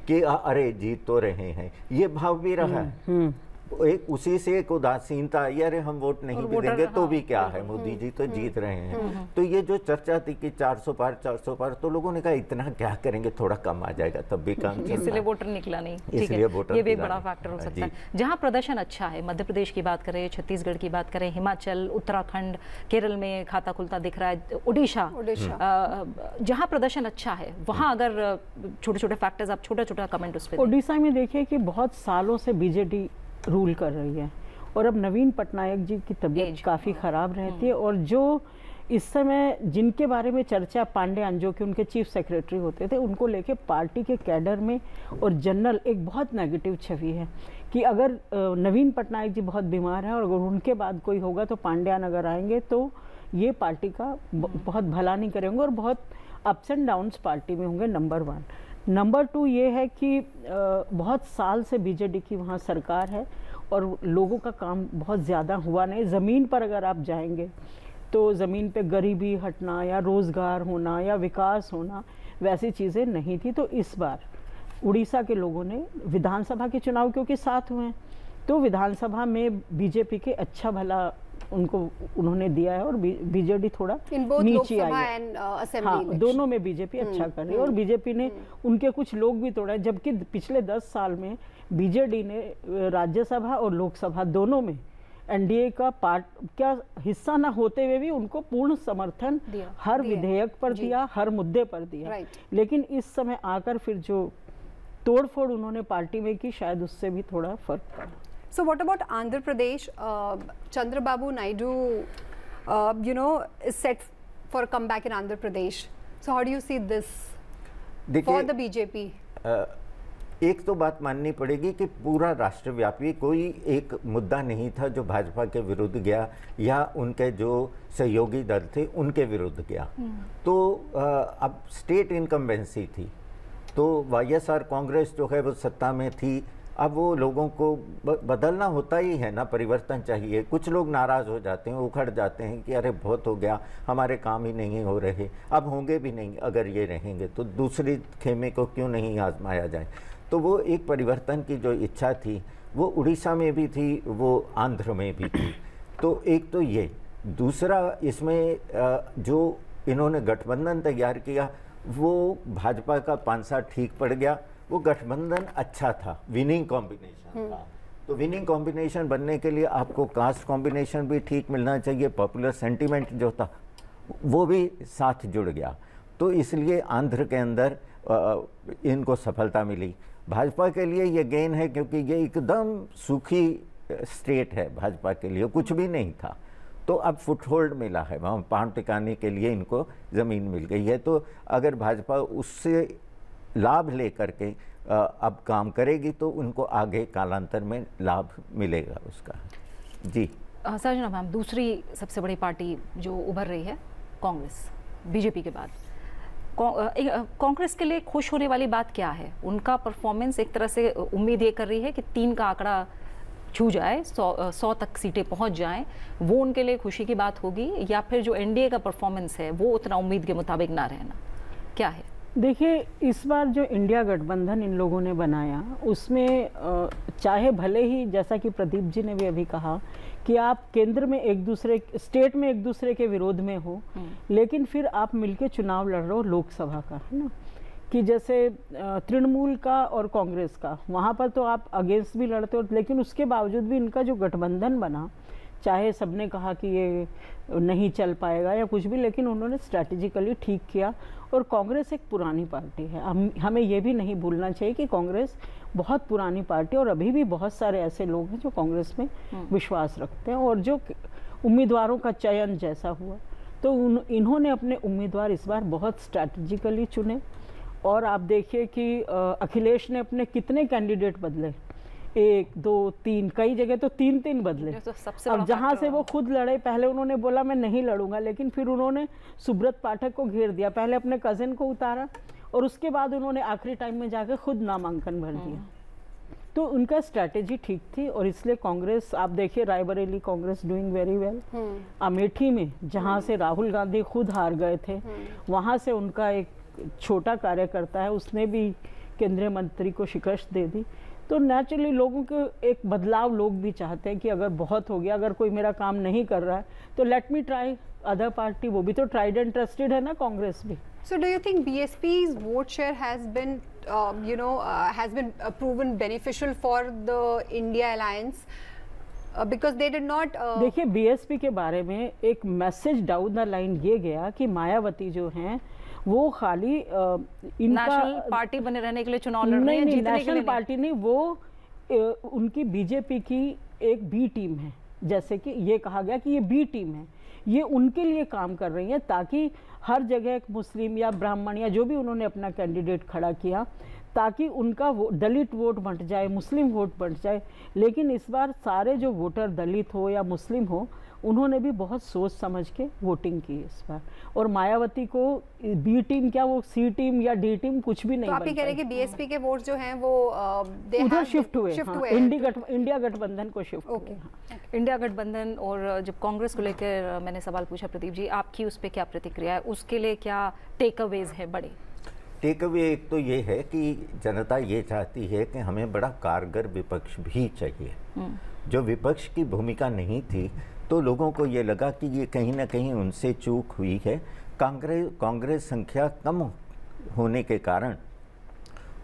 कि अरे जीत तो रहे हैं, ये भाव भी रहा है। एक उसी से एक उदासीनता, यार हम वोट नहीं भी देंगे तो भी क्या है, मोदी जी तो जीत रहे हैं। तो ये जो चर्चा थी कि 400 पार, तो लोगों ने कहा इतना क्या करेंगे, थोड़ा कम आ जाएगा तब भी काम चलना, इसलिए वोटर निकला नहीं। इसलिए वोटर, ये भी एक बड़ा फैक्टर हो सकता है। जहाँ प्रदर्शन अच्छा है, मध्य प्रदेश की बात करें, छत्तीसगढ़ की बात करें, हिमाचल, उत्तराखंड, केरल में खाता खुलता दिख रहा है, उड़ीसा, जहाँ प्रदर्शन अच्छा है वहाँ अगर छोटे छोटे फैक्टर्स आप छोटा कमेंट उस पर। उड़ीसा में देखिए कि बहुत सालों से बीजेडी रूल कर रही है, और अब नवीन पटनायक जी की तबीयत काफ़ी ख़राब रहती है, और जो इस समय जिनके बारे में चर्चा, पांड्यान जो कि उनके चीफ सेक्रेटरी होते थे, उनको लेके पार्टी के कैडर में और जनरल एक बहुत नेगेटिव छवि है कि अगर नवीन पटनायक जी बहुत बीमार हैं और अगर उनके बाद कोई होगा तो पांड्यान अगर आएंगे तो ये पार्टी का बहुत भला नहीं करेंगे, और बहुत अप्स एंड डाउन्स पार्टी में होंगे। नंबर 1। नंबर 2 ये है कि बहुत साल से बीजेडी की वहाँ सरकार है और लोगों का काम बहुत ज़्यादा हुआ नहीं। ज़मीन पर अगर आप जाएंगे तो ज़मीन पे गरीबी हटना या रोज़गार होना या विकास होना, वैसी चीज़ें नहीं थी। तो इस बार उड़ीसा के लोगों ने विधानसभा के चुनाव क्योंकि साथ हुए हैं, तो विधानसभा में बीजेपी के अच्छा भला उनको उन्होंने दिया है, और बीजेडी थोड़ा नीचे आई है। हाँ, दोनों में बीजेपी अच्छा कर रही है, और बीजेपी ने उनके कुछ लोग भी तोड़ा है, जबकि पिछले 10 साल में बीजेडी ने राज्यसभा और लोकसभा दोनों में एनडीए का हिस्सा न होते हुए भी उनको पूर्ण समर्थन हर विधेयक पर दिया, हर मुद्दे पर दिया। लेकिन इस समय आकर फिर जो तोड़फोड़ उन्होंने पार्टी में की, शायद उससे भी थोड़ा फर्क पड़ा। So what about Andhra Pradesh? Chandrababu Naidu, is set for a comeback in Andhra Pradesh. So how do you see this for the BJP? एक तो बात माननी पड़ेगी कि पूरा राष्ट्रव्यापी कोई एक मुद्दा नहीं था जो भाजपा के विरुद्ध गया या उनके जो सहयोगी दल थे उनके विरुद्ध गया। तो अब स्टेट इनकम्बेंसी थी, तो वाईएसआर कांग्रेस जो है वो सत्ता में थी, अब वो लोगों को बदलना होता ही है ना, परिवर्तन चाहिए। कुछ लोग नाराज़ हो जाते हैं, उखड़ जाते हैं कि अरे बहुत हो गया, हमारे काम ही नहीं हो रहे, अब होंगे भी नहीं, अगर ये रहेंगे तो दूसरी खेमे को क्यों नहीं आजमाया जाए। तो वो एक परिवर्तन की जो इच्छा थी वो उड़ीसा में भी थी, वो आंध्र में भी थी। तो एक तो ये, दूसरा इसमें जो इन्होंने गठबंधन तैयार किया वो भाजपा का पांसा ठीक पड़ गया। वो गठबंधन अच्छा था, विनिंग कॉम्बिनेशन था। तो विनिंग कॉम्बिनेशन बनने के लिए आपको कास्ट कॉम्बिनेशन भी ठीक मिलना चाहिए, पॉपुलर सेंटीमेंट जो था वो भी साथ जुड़ गया। तो इसलिए आंध्र के अंदर इनको सफलता मिली। भाजपा के लिए ये गेन है क्योंकि ये एकदम सूखी स्टेट है, भाजपा के लिए कुछ भी नहीं था, तो अब फुटहोल्ड मिला है, वहाँ पांव टिकाने के लिए इनको ज़मीन मिल गई है। तो अगर भाजपा उससे लाभ लेकर के अब काम करेगी तो उनको आगे कालांतर में लाभ मिलेगा उसका। जी साजना मैम, दूसरी सबसे बड़ी पार्टी जो उभर रही है कांग्रेस, बीजेपी के बाद कांग्रेस के लिए खुश होने वाली बात क्या है? उनका परफॉर्मेंस एक तरह से उम्मीद ये कर रही है कि 3 का आंकड़ा छू जाए, 100 तक सीटें पहुंच जाएं, वो उनके लिए खुशी की बात होगी, या फिर जो एनडीए का परफॉर्मेंस है वो उतना उम्मीद के मुताबिक ना रहना, क्या है? देखिए, इस बार जो इंडिया गठबंधन इन लोगों ने बनाया उसमें चाहे भले ही, जैसा कि प्रदीप जी ने भी अभी कहा, कि आप केंद्र में एक दूसरे, स्टेट में एक दूसरे के विरोध में हो, लेकिन फिर आप मिलके चुनाव लड़ रहे हो लोकसभा का, है ना। कि जैसे तृणमूल का और कांग्रेस का, वहाँ पर तो आप अगेंस्ट भी लड़ते हो, लेकिन उसके बावजूद भी इनका जो गठबंधन बना, चाहे सबने कहा कि ये नहीं चल पाएगा या कुछ भी, लेकिन उन्होंने स्ट्रैटेजिकली ठीक किया। और कांग्रेस एक पुरानी पार्टी है, हमें ये भी नहीं भूलना चाहिए कि कांग्रेस बहुत पुरानी पार्टी है और अभी भी बहुत सारे ऐसे लोग हैं जो कांग्रेस में विश्वास रखते हैं। और जो उम्मीदवारों का चयन जैसा हुआ, तो इन्होंने अपने उम्मीदवार इस बार बहुत स्ट्रैटेजिकली चुने। और आप देखिए कि अखिलेश ने अपने कितने कैंडिडेट बदले, 1 2 3, कई जगह तो 3 बदले। तो सबसे अब जहाँ से वो खुद लड़े, पहले उन्होंने बोला मैं नहीं लड़ूंगा, लेकिन फिर उन्होंने सुब्रत पाठक को घेर दिया, पहले अपने कजिन को उतारा और उसके बाद उन्होंने आखिरी टाइम में जाकर खुद नामांकन भर दिया। तो उनका स्ट्रैटेजी ठीक थी और इसलिए कांग्रेस, आप देखिए Raebareli Congress doing very well. Amethi में जहाँ से राहुल गांधी खुद हार गए थे, वहाँ से उनका एक छोटा कार्यकर्ता है, उसने भी केंद्रीय मंत्री को शिकस्त दे दी। तो नेचुरली लोगों के एक बदलाव लोग भी चाहते हैं कि अगर बहुत हो गया, अगर कोई मेरा काम नहीं कर रहा है तो let me try other party. वो भी तो ट्राइड एंड ट्रस्टेड है ना कांग्रेस भी। So do you think BSP's vote share has been proven beneficial for the India alliance because they did not देखिए, BSP के बारे में एक मैसेज डाउन द लाइन ये गया कि मायावती जो हैं वो खाली इनका नेशनल पार्टी बने रहने के लिए चुनाव लड़ रही है, नहीं, जीतने नेशनल पार्टी नहीं, वो उनकी बीजेपी की एक बी टीम है। जैसे कि ये कहा गया कि ये बी टीम है, ये उनके लिए काम कर रही है ताकि हर जगह एक मुस्लिम या ब्राह्मण या जो भी उन्होंने अपना कैंडिडेट खड़ा किया, ताकि उनका दलित वोट बंट जाए, मुस्लिम वोट बंट जाए। लेकिन इस बार सारे जो वोटर दलित हो या मुस्लिम हो, उन्होंने भी बहुत सोच समझ के वोटिंग की इस बार। और मायावती को बी टीम क्या, वो सी टीम या डी टीम कुछ भी नहीं। तो आप ये कह रहे हैं कि बीएसपी के वोट जो हैं वो उधर शिफ्ट हुए, इंडिया गठबंधन को शिफ्ट हुए। इंडिया गठबंधन और जब कांग्रेस को लेकर मैंने सवाल पूछा, प्रदीप जी आपकी उस पर क्या प्रतिक्रिया है, उसके लिए क्या टेक अवेज है बड़े? टेक अवे एक तो ये है कि जनता ये चाहती है कि हमें बड़ा कारगर विपक्ष भी चाहिए। जो विपक्ष की भूमिका नहीं थी, तो लोगों को ये लगा कि ये कहीं ना कहीं उनसे चूक हुई है। कांग्रेस संख्या कम होने के कारण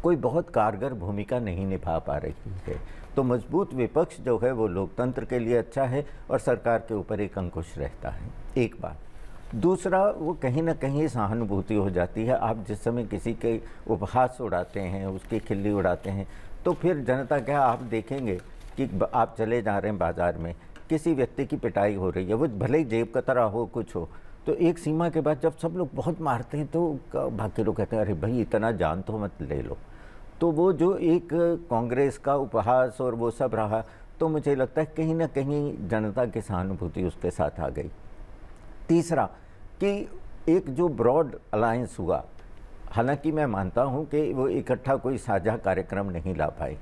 कोई बहुत कारगर भूमिका नहीं निभा पा रही है। तो मजबूत विपक्ष जो है वो लोकतंत्र के लिए अच्छा है और सरकार के ऊपर एक अंकुश रहता है, एक बात। दूसरा, वो कहीं ना कहीं सहानुभूति हो जाती है। आप जिस समय किसी के उपहास उड़ाते हैं, उसकी खिल्ली उड़ाते हैं, तो फिर जनता क्या, आप देखेंगे कि आप चले जा रहे हैं बाजार में, किसी व्यक्ति की पिटाई हो रही है, वो भले ही जेब कतरा हो, कुछ हो, तो एक सीमा के बाद जब सब लोग बहुत मारते हैं तो बाकी लोग कहते हैं अरे भाई इतना जान तो मत ले लो। तो वो जो एक कांग्रेस का उपहास और वो सब रहा, तो मुझे लगता है कहीं ना कहीं जनता की सहानुभूति उसके साथ आ गई। तीसरा कि एक जो ब्रॉड अलायंस हुआ, हालांकि मैं मानता हूं कि वो इकट्ठा कोई साझा कार्यक्रम नहीं ला पाए,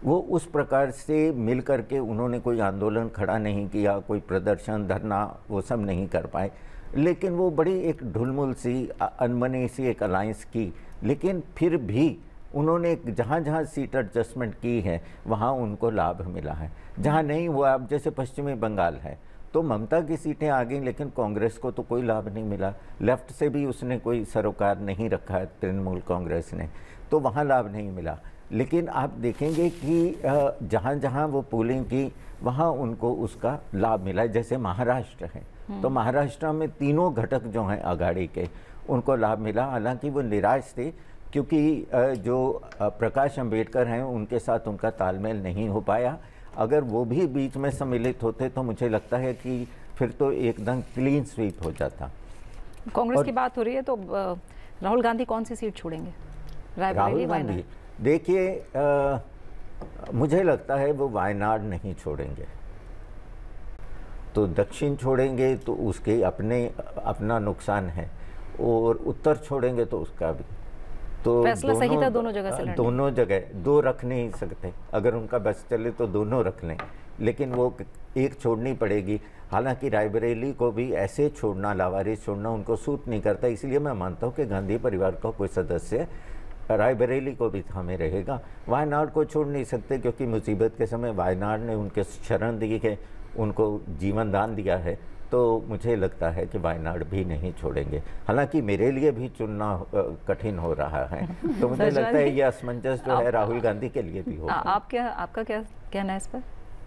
वो उस प्रकार से मिल कर के उन्होंने कोई आंदोलन खड़ा नहीं किया, कोई प्रदर्शन धरना वो सब नहीं कर पाए, लेकिन वो बड़ी एक ढुलमुल सी अनबनी सी एक अलायंस की। लेकिन फिर भी उन्होंने जहाँ जहाँ सीट एडजस्टमेंट की है वहाँ उनको लाभ मिला है। जहाँ नहीं हुआ, अब जैसे पश्चिमी बंगाल है तो ममता की सीटें आ गई, लेकिन कांग्रेस को तो कोई लाभ नहीं मिला। लेफ्ट से भी उसने कोई सरोकार नहीं रखा है तृणमूल कांग्रेस ने, तो वहाँ लाभ नहीं मिला। लेकिन आप देखेंगे कि जहाँ जहाँ वो पोलिंग की वहाँ उनको उसका लाभ मिला। जैसे महाराष्ट्र है, तो महाराष्ट्र में तीनों घटक जो हैं अघाड़ी के, उनको लाभ मिला। हालांकि वो निराश थे क्योंकि जो प्रकाश अंबेडकर हैं उनके साथ उनका तालमेल नहीं हो पाया। अगर वो भी बीच में सम्मिलित होते तो मुझे लगता है कि फिर तो एकदम क्लीन स्वीप हो जाता। कांग्रेस की बात हो रही है तो राहुल गांधी कौन सी सीट छोड़ेंगे? राहुल गांधी, देखिए मुझे लगता है वो वायनाड नहीं छोड़ेंगे, तो दक्षिण छोड़ेंगे तो उसके अपना नुकसान है, और उत्तर छोड़ेंगे तो उसका भी। तो फैसला सही था दोनों जगह से लड़ने। दोनों जगह दो रख नहीं सकते, अगर उनका बस चले तो दोनों रख लें, लेकिन वो एक छोड़नी पड़ेगी। हालांकि रायबरेली को भी ऐसे छोड़ना, लावारिस छोड़ना उनको सूट नहीं करता, इसलिए मैं मानता हूँ कि गांधी परिवार का कोई सदस्य रायबरेली को भी थामे रहेगा। वायनाड को छोड़ नहीं सकते क्योंकि मुसीबत के समय वायनाड ने उनके शरण दी है, उनको जीवन दान दिया है, तो मुझे लगता है कि वायनाड भी नहीं छोड़ेंगे। हालांकि मेरे लिए भी चुनना कठिन हो रहा है, तो मुझे लगता है ये असमंजस जो है राहुल गांधी के लिए भी होगा। आपका क्या कहना है इस पर?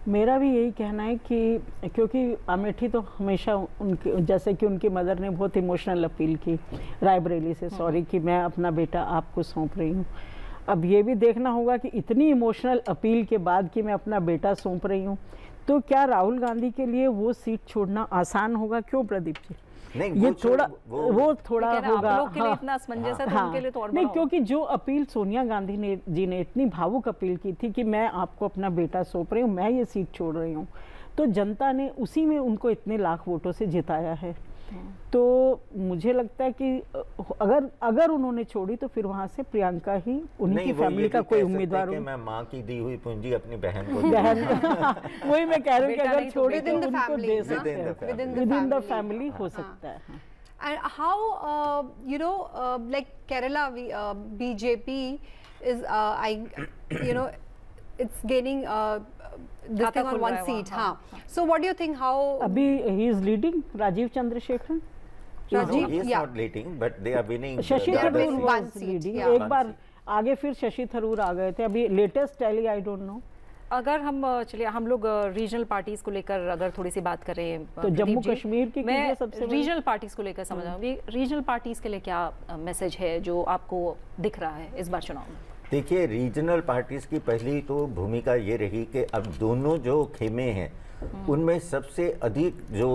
मेरा भी यही कहना है कि क्योंकि अमेठी तो हमेशा उनके, जैसे कि उनकी मदर ने बहुत इमोशनल अपील की रायबरेली से, सॉरी कि मैं अपना बेटा आपको सौंप रही हूँ। अब ये भी देखना होगा कि इतनी इमोशनल अपील के बाद कि मैं अपना बेटा सौंप रही हूँ, तो क्या राहुल गांधी के लिए वो सीट छोड़ना आसान होगा? क्यों प्रदीप जी? नहीं, ये थोड़ा होगा। आप लोग के लिए इतना असमंजस है तो उनके लिए तो और नहीं, क्योंकि जो अपील सोनिया गांधी जी ने इतनी भावुक अपील की थी कि मैं आपको अपना बेटा सौंप रही हूँ, मैं ये सीट छोड़ रही हूँ, तो जनता ने उसी में उनको इतने लाख वोटों से जिताया है। तो मुझे लगता है कि अगर उन्होंने छोड़ी तो फिर वहां से प्रियंका ही, उन्हीं की फैमिली का कोई उम्मीदवार हो। मैं माँ की दी हुई पूंजी अपनी बहन को वही मैं कह रही हूँ कि अगर छोड़े तो उनको दे सकते हैं, विद इन द फैमिली हो सकता है। And how like Kerala, BJP is it's gaining this thing on one seat. So what do you think? How Abhi he is leading Rajiv Chandrasekharan? Rajiv, he is not leading, but they are winning. Shashi Tharoor was leading. एक बार आगे फिर शशि थरूर आ गए थे। अभी latest tally I don't know. अगर हम लोग regional parties को लेकर अगर थोड़ी सी बात करें तो जम्मू कश्मीर की मैं सबसे रीजनल पार्टीज को लेकर समझ आऊंगी, रीजनल पार्टीज के लिए क्या मैसेज है जो आपको दिख रहा है इस बार चुनाव में? देखिए, रीजनल पार्टीज की पहली तो भूमिका ये रही कि अब दोनों जो खेमे हैं उनमें सबसे अधिक जो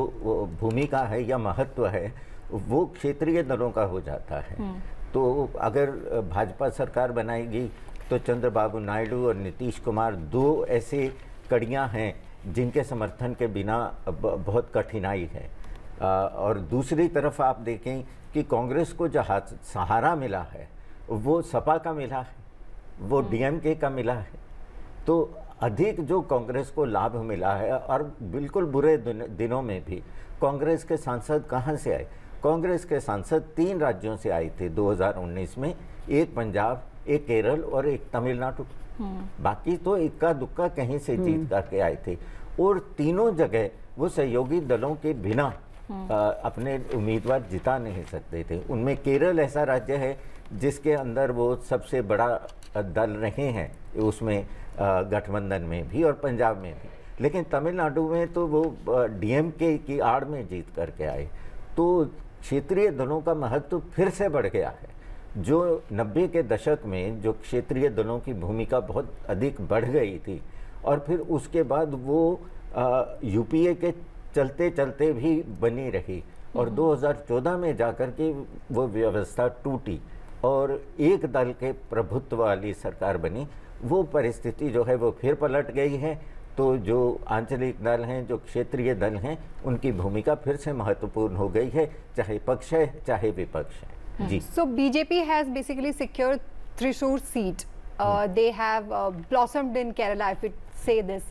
भूमिका है या महत्व है वो क्षेत्रीय दलों का हो जाता है। तो अगर भाजपा सरकार बनाएगी तो चंद्रबाबू नायडू और नीतीश कुमार दो ऐसे कड़ियां हैं जिनके समर्थन के बिना बहुत कठिनाई है। और दूसरी तरफ आप देखें कि कांग्रेस को जो सहारा मिला है वो सपा का मिला है, वो डीएमके का मिला है। तो अधिक जो कांग्रेस को लाभ मिला है, और बिल्कुल बुरे दिनों में भी कांग्रेस के सांसद कहाँ से आए? कांग्रेस के सांसद 3 राज्यों से आए थे 2019 में, एक पंजाब, एक केरल और एक तमिलनाडु। बाकी तो इक्का दुक्का कहीं से जीत करके आए थे, और तीनों जगह वो सहयोगी दलों के बिना अपने उम्मीदवार जिता नहीं सकते थे। उनमें केरल ऐसा राज्य है जिसके अंदर वो सबसे बड़ा दल रहे हैं उसमें गठबंधन में भी और पंजाब में भी, लेकिन तमिलनाडु में तो वो डीएमके की आड़ में जीत करके आए। तो क्षेत्रीय दलों का महत्व फिर से बढ़ गया है। जो 90 के दशक में जो क्षेत्रीय दलों की भूमिका बहुत अधिक बढ़ गई थी, और फिर उसके बाद वो यूपीए के चलते चलते भी बनी रही, और 2014 में जाकर के वो व्यवस्था टूटी और एक दल के प्रभुत्व वाली सरकार बनी। वो परिस्थिति जो है वो फिर पलट गई है। तो जो आंचलिक दल हैं, जो क्षेत्रीय दल हैं, उनकी भूमिका फिर से महत्वपूर्ण हो गई है, चाहे पक्ष है चाहे विपक्ष है। जी। So BJP has basically secured Thrissur seat. They have blossomed in Kerala, if we say this.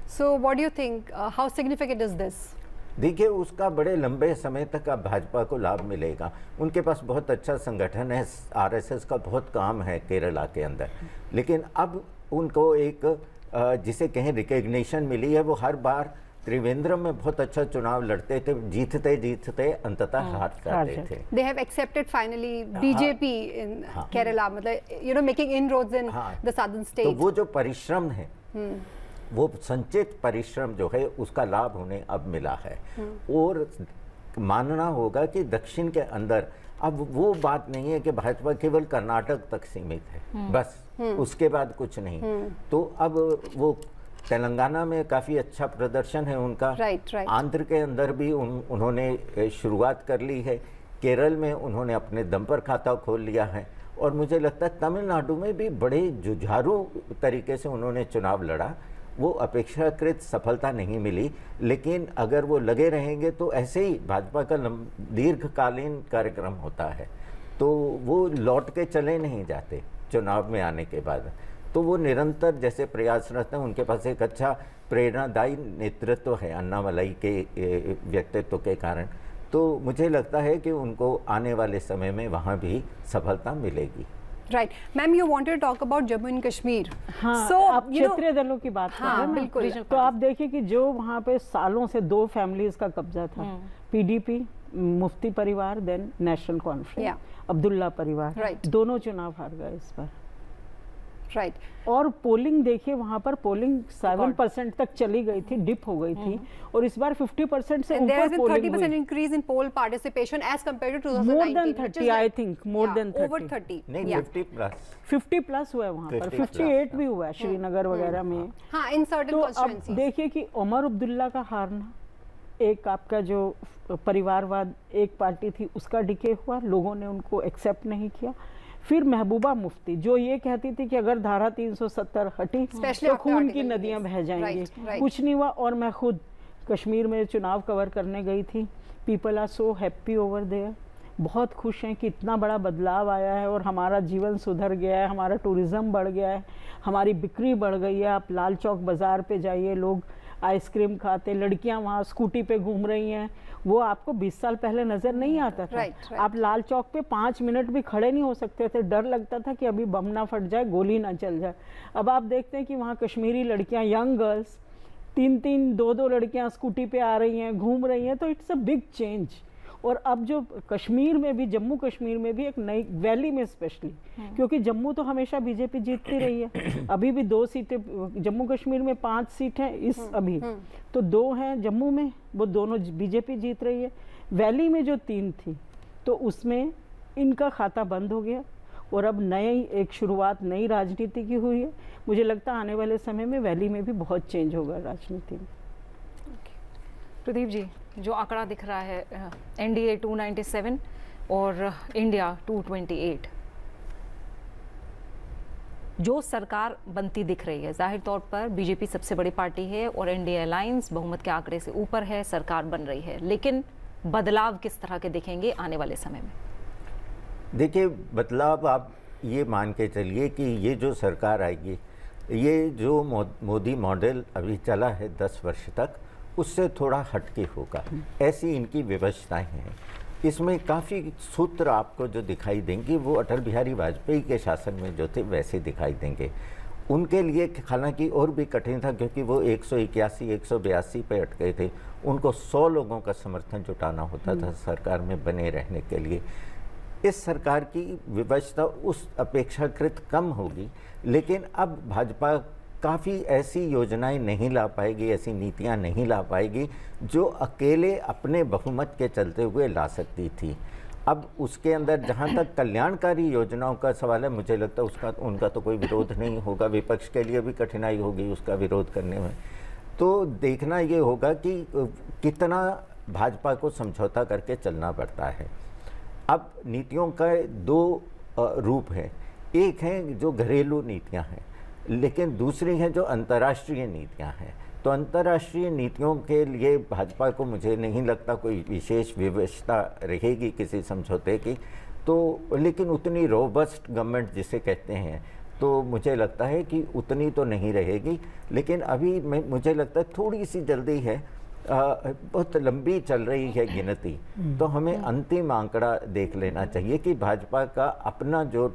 So what do you think? How significant is this? देखिए, उसका बड़े लंबे समय तक अब भाजपा को लाभ मिलेगा। उनके पास बहुत अच्छा संगठन है, आरएसएस का बहुत काम है केरला के अंदर, लेकिन अब उनको एक जिसे कहें रिकग्निशन मिली है। वो हर बार त्रिवेंद्रम में बहुत अच्छा चुनाव लड़ते थे, जीतते जीतते अंततः हार जाते थे। They have accepted finally BJP in Kerala, मतलब making inroads in the southern states. तो वो जो परिश्रम है, वो संचित परिश्रम जो है उसका लाभ उन्हें अब मिला है। और मानना होगा कि दक्षिण के अंदर अब वो बात नहीं है कि भाजपा केवल कर्नाटक तक सीमित है, बस उसके बाद कुछ नहीं। तो अब वो तेलंगाना में काफ़ी अच्छा प्रदर्शन है उनका, आंध्र के अंदर भी उन्होंने शुरुआत कर ली है, केरल में उन्होंने अपने दम पर खाता खोल लिया है, और मुझे लगता है तमिलनाडु में भी बड़े जुझारू तरीके से उन्होंने चुनाव लड़ा। वो अपेक्षाकृत सफलता नहीं मिली, लेकिन अगर वो लगे रहेंगे तो ऐसे ही भाजपा का दीर्घकालीन कार्यक्रम होता है, तो वो लौट के चले नहीं जाते चुनाव में आने के बाद। तो वो निरंतर जैसे प्रयासरत हैं, उनके पास एक अच्छा प्रेरणादायी नेतृत्व है अन्नामलाई के व्यक्तित्व के कारण। तो मुझे लगता है कि उनको आने वाले समय में वहाँ भी सफलता मिलेगी। Right ma'am, you wanted to talk about Jammu and Kashmir. हाँ, so, आप क्षेत्रीय दलों की बात कर रहे हैं बिल्कुल। तो आप देखिए कि जो वहाँ पे सालों से 2 फैमिलीज का कब्जा था, पीडीपी, मुफ्ती परिवार, देन नेशनल कॉन्फ्रेंस, अब्दुल्ला परिवार, दोनों चुनाव हार गए इस बार। राइट और पोलिंग देखिए, वहाँ पर पोलिंग 7% तक चली गई थी, डिप हो गई थी, और इस बार 50% से ऊपर polling 30% increase in poll participation as compared to 2019। More than 30, I think more than 30, over 30 नहीं 50 प्लस हुआ है वहाँ पर, 58 भी हुआ है श्रीनगर वगैरह में। हाँ, इन सर्टेन कॉन्स्टिट्यूएंसीज। अब देखिए कि उमर अब्दुल्ला का हारना, एक आपका जो परिवारवाद एक पार्टी थी उसका डिके हुआ, लोगों ने उनको एक्सेप्ट नहीं किया। फिर महबूबा मुफ्ती जो ये कहती थी कि अगर धारा 370 हटी तो खून की नदियां बह जाएंगी, कुछ नहीं हुआ। और मैं खुद कश्मीर में चुनाव कवर करने गई थी, people are so happy over there, बहुत खुश हैं कि इतना बड़ा बदलाव आया है और हमारा जीवन सुधर गया है, हमारा टूरिज़्म बढ़ गया है, हमारी बिक्री बढ़ गई है। आप लाल चौक बाज़ार पे जाइए, लोग आइसक्रीम खाते, लड़कियां वहाँ स्कूटी पे घूम रही हैं, वो आपको 20 साल पहले नज़र नहीं आता था। आप लाल चौक पे 5 मिनट भी खड़े नहीं हो सकते थे, डर लगता था कि अभी बम ना फट जाए, गोली ना चल जाए। अब आप देखते हैं कि वहाँ कश्मीरी लड़कियाँ, यंग गर्ल्स, 3-3, 2-2 लड़कियाँ स्कूटी पे आ रही हैं, घूम रही हैं, तो इट्स अ बिग चेंज। और अब जो कश्मीर में भी, जम्मू कश्मीर में भी एक नई वैली में स्पेशली, क्योंकि जम्मू तो हमेशा बीजेपी जीतती रही है, अभी भी 2 सीटें जम्मू कश्मीर में, 5 सीट हैं इस अभी, तो 2 हैं जम्मू में, वो दोनों बीजेपी जीत रही है। वैली में जो 3 थी तो उसमें इनका खाता बंद हो गया और अब नई एक शुरुआत नई राजनीति की हुई है। मुझे लगता है आने वाले समय में वैली में भी बहुत चेंज होगा राजनीति में। प्रदीप जी, जो आंकड़ा दिख रहा है, एनडीए 297 और इंडिया 228, जो सरकार बनती दिख रही है, जाहिर तौर पर बीजेपी सबसे बड़ी पार्टी है और एनडीए अलायंस बहुमत के आंकड़े से ऊपर है, सरकार बन रही है, लेकिन बदलाव किस तरह के दिखेंगे आने वाले समय में? देखिए, बदलाव आप ये मान के चलिए कि ये जो सरकार आएगी, ये जो मोदी मॉडल अभी चला है 10 वर्ष तक, उससे थोड़ा हटके होगा, ऐसी इनकी व्यवस्थाएं हैं। इसमें काफ़ी सूत्र आपको जो दिखाई देंगे वो अटल बिहारी वाजपेयी के शासन में जो थे वैसे दिखाई देंगे। उनके लिए हालांकि और भी कठिन था, क्योंकि वो 181-182 पे अटके थे, उनको 100 लोगों का समर्थन जुटाना होता था सरकार में बने रहने के लिए। इस सरकार की व्यवस्था उस अपेक्षाकृत कम होगी, लेकिन अब भाजपा काफ़ी ऐसी योजनाएं नहीं ला पाएगी, ऐसी नीतियां नहीं ला पाएगी जो अकेले अपने बहुमत के चलते हुए ला सकती थी। अब उसके अंदर जहां तक कल्याणकारी योजनाओं का सवाल है, मुझे लगता है उनका तो कोई विरोध नहीं होगा, विपक्ष के लिए भी कठिनाई होगी उसका विरोध करने में। तो देखना ये होगा कि कितना भाजपा को समझौता करके चलना पड़ता है। अब नीतियों का 2 रूप हैं, एक है जो घरेलू नीतियाँ हैं, लेकिन दूसरी हैं जो अंतर्राष्ट्रीय नीतियां हैं। तो अंतर्राष्ट्रीय नीतियों के लिए भाजपा को मुझे नहीं लगता कोई विशेष व्यवस्था रहेगी किसी समझौते की, तो लेकिन उतनी रोबस्ट गवर्नमेंट जिसे कहते हैं, तो मुझे लगता है कि उतनी तो नहीं रहेगी। लेकिन अभी मुझे लगता है थोड़ी सी जल्दी है, बहुत लंबी चल रही है गिनती, तो हमें अंतिम आंकड़ा देख लेना चाहिए कि भाजपा का अपना जो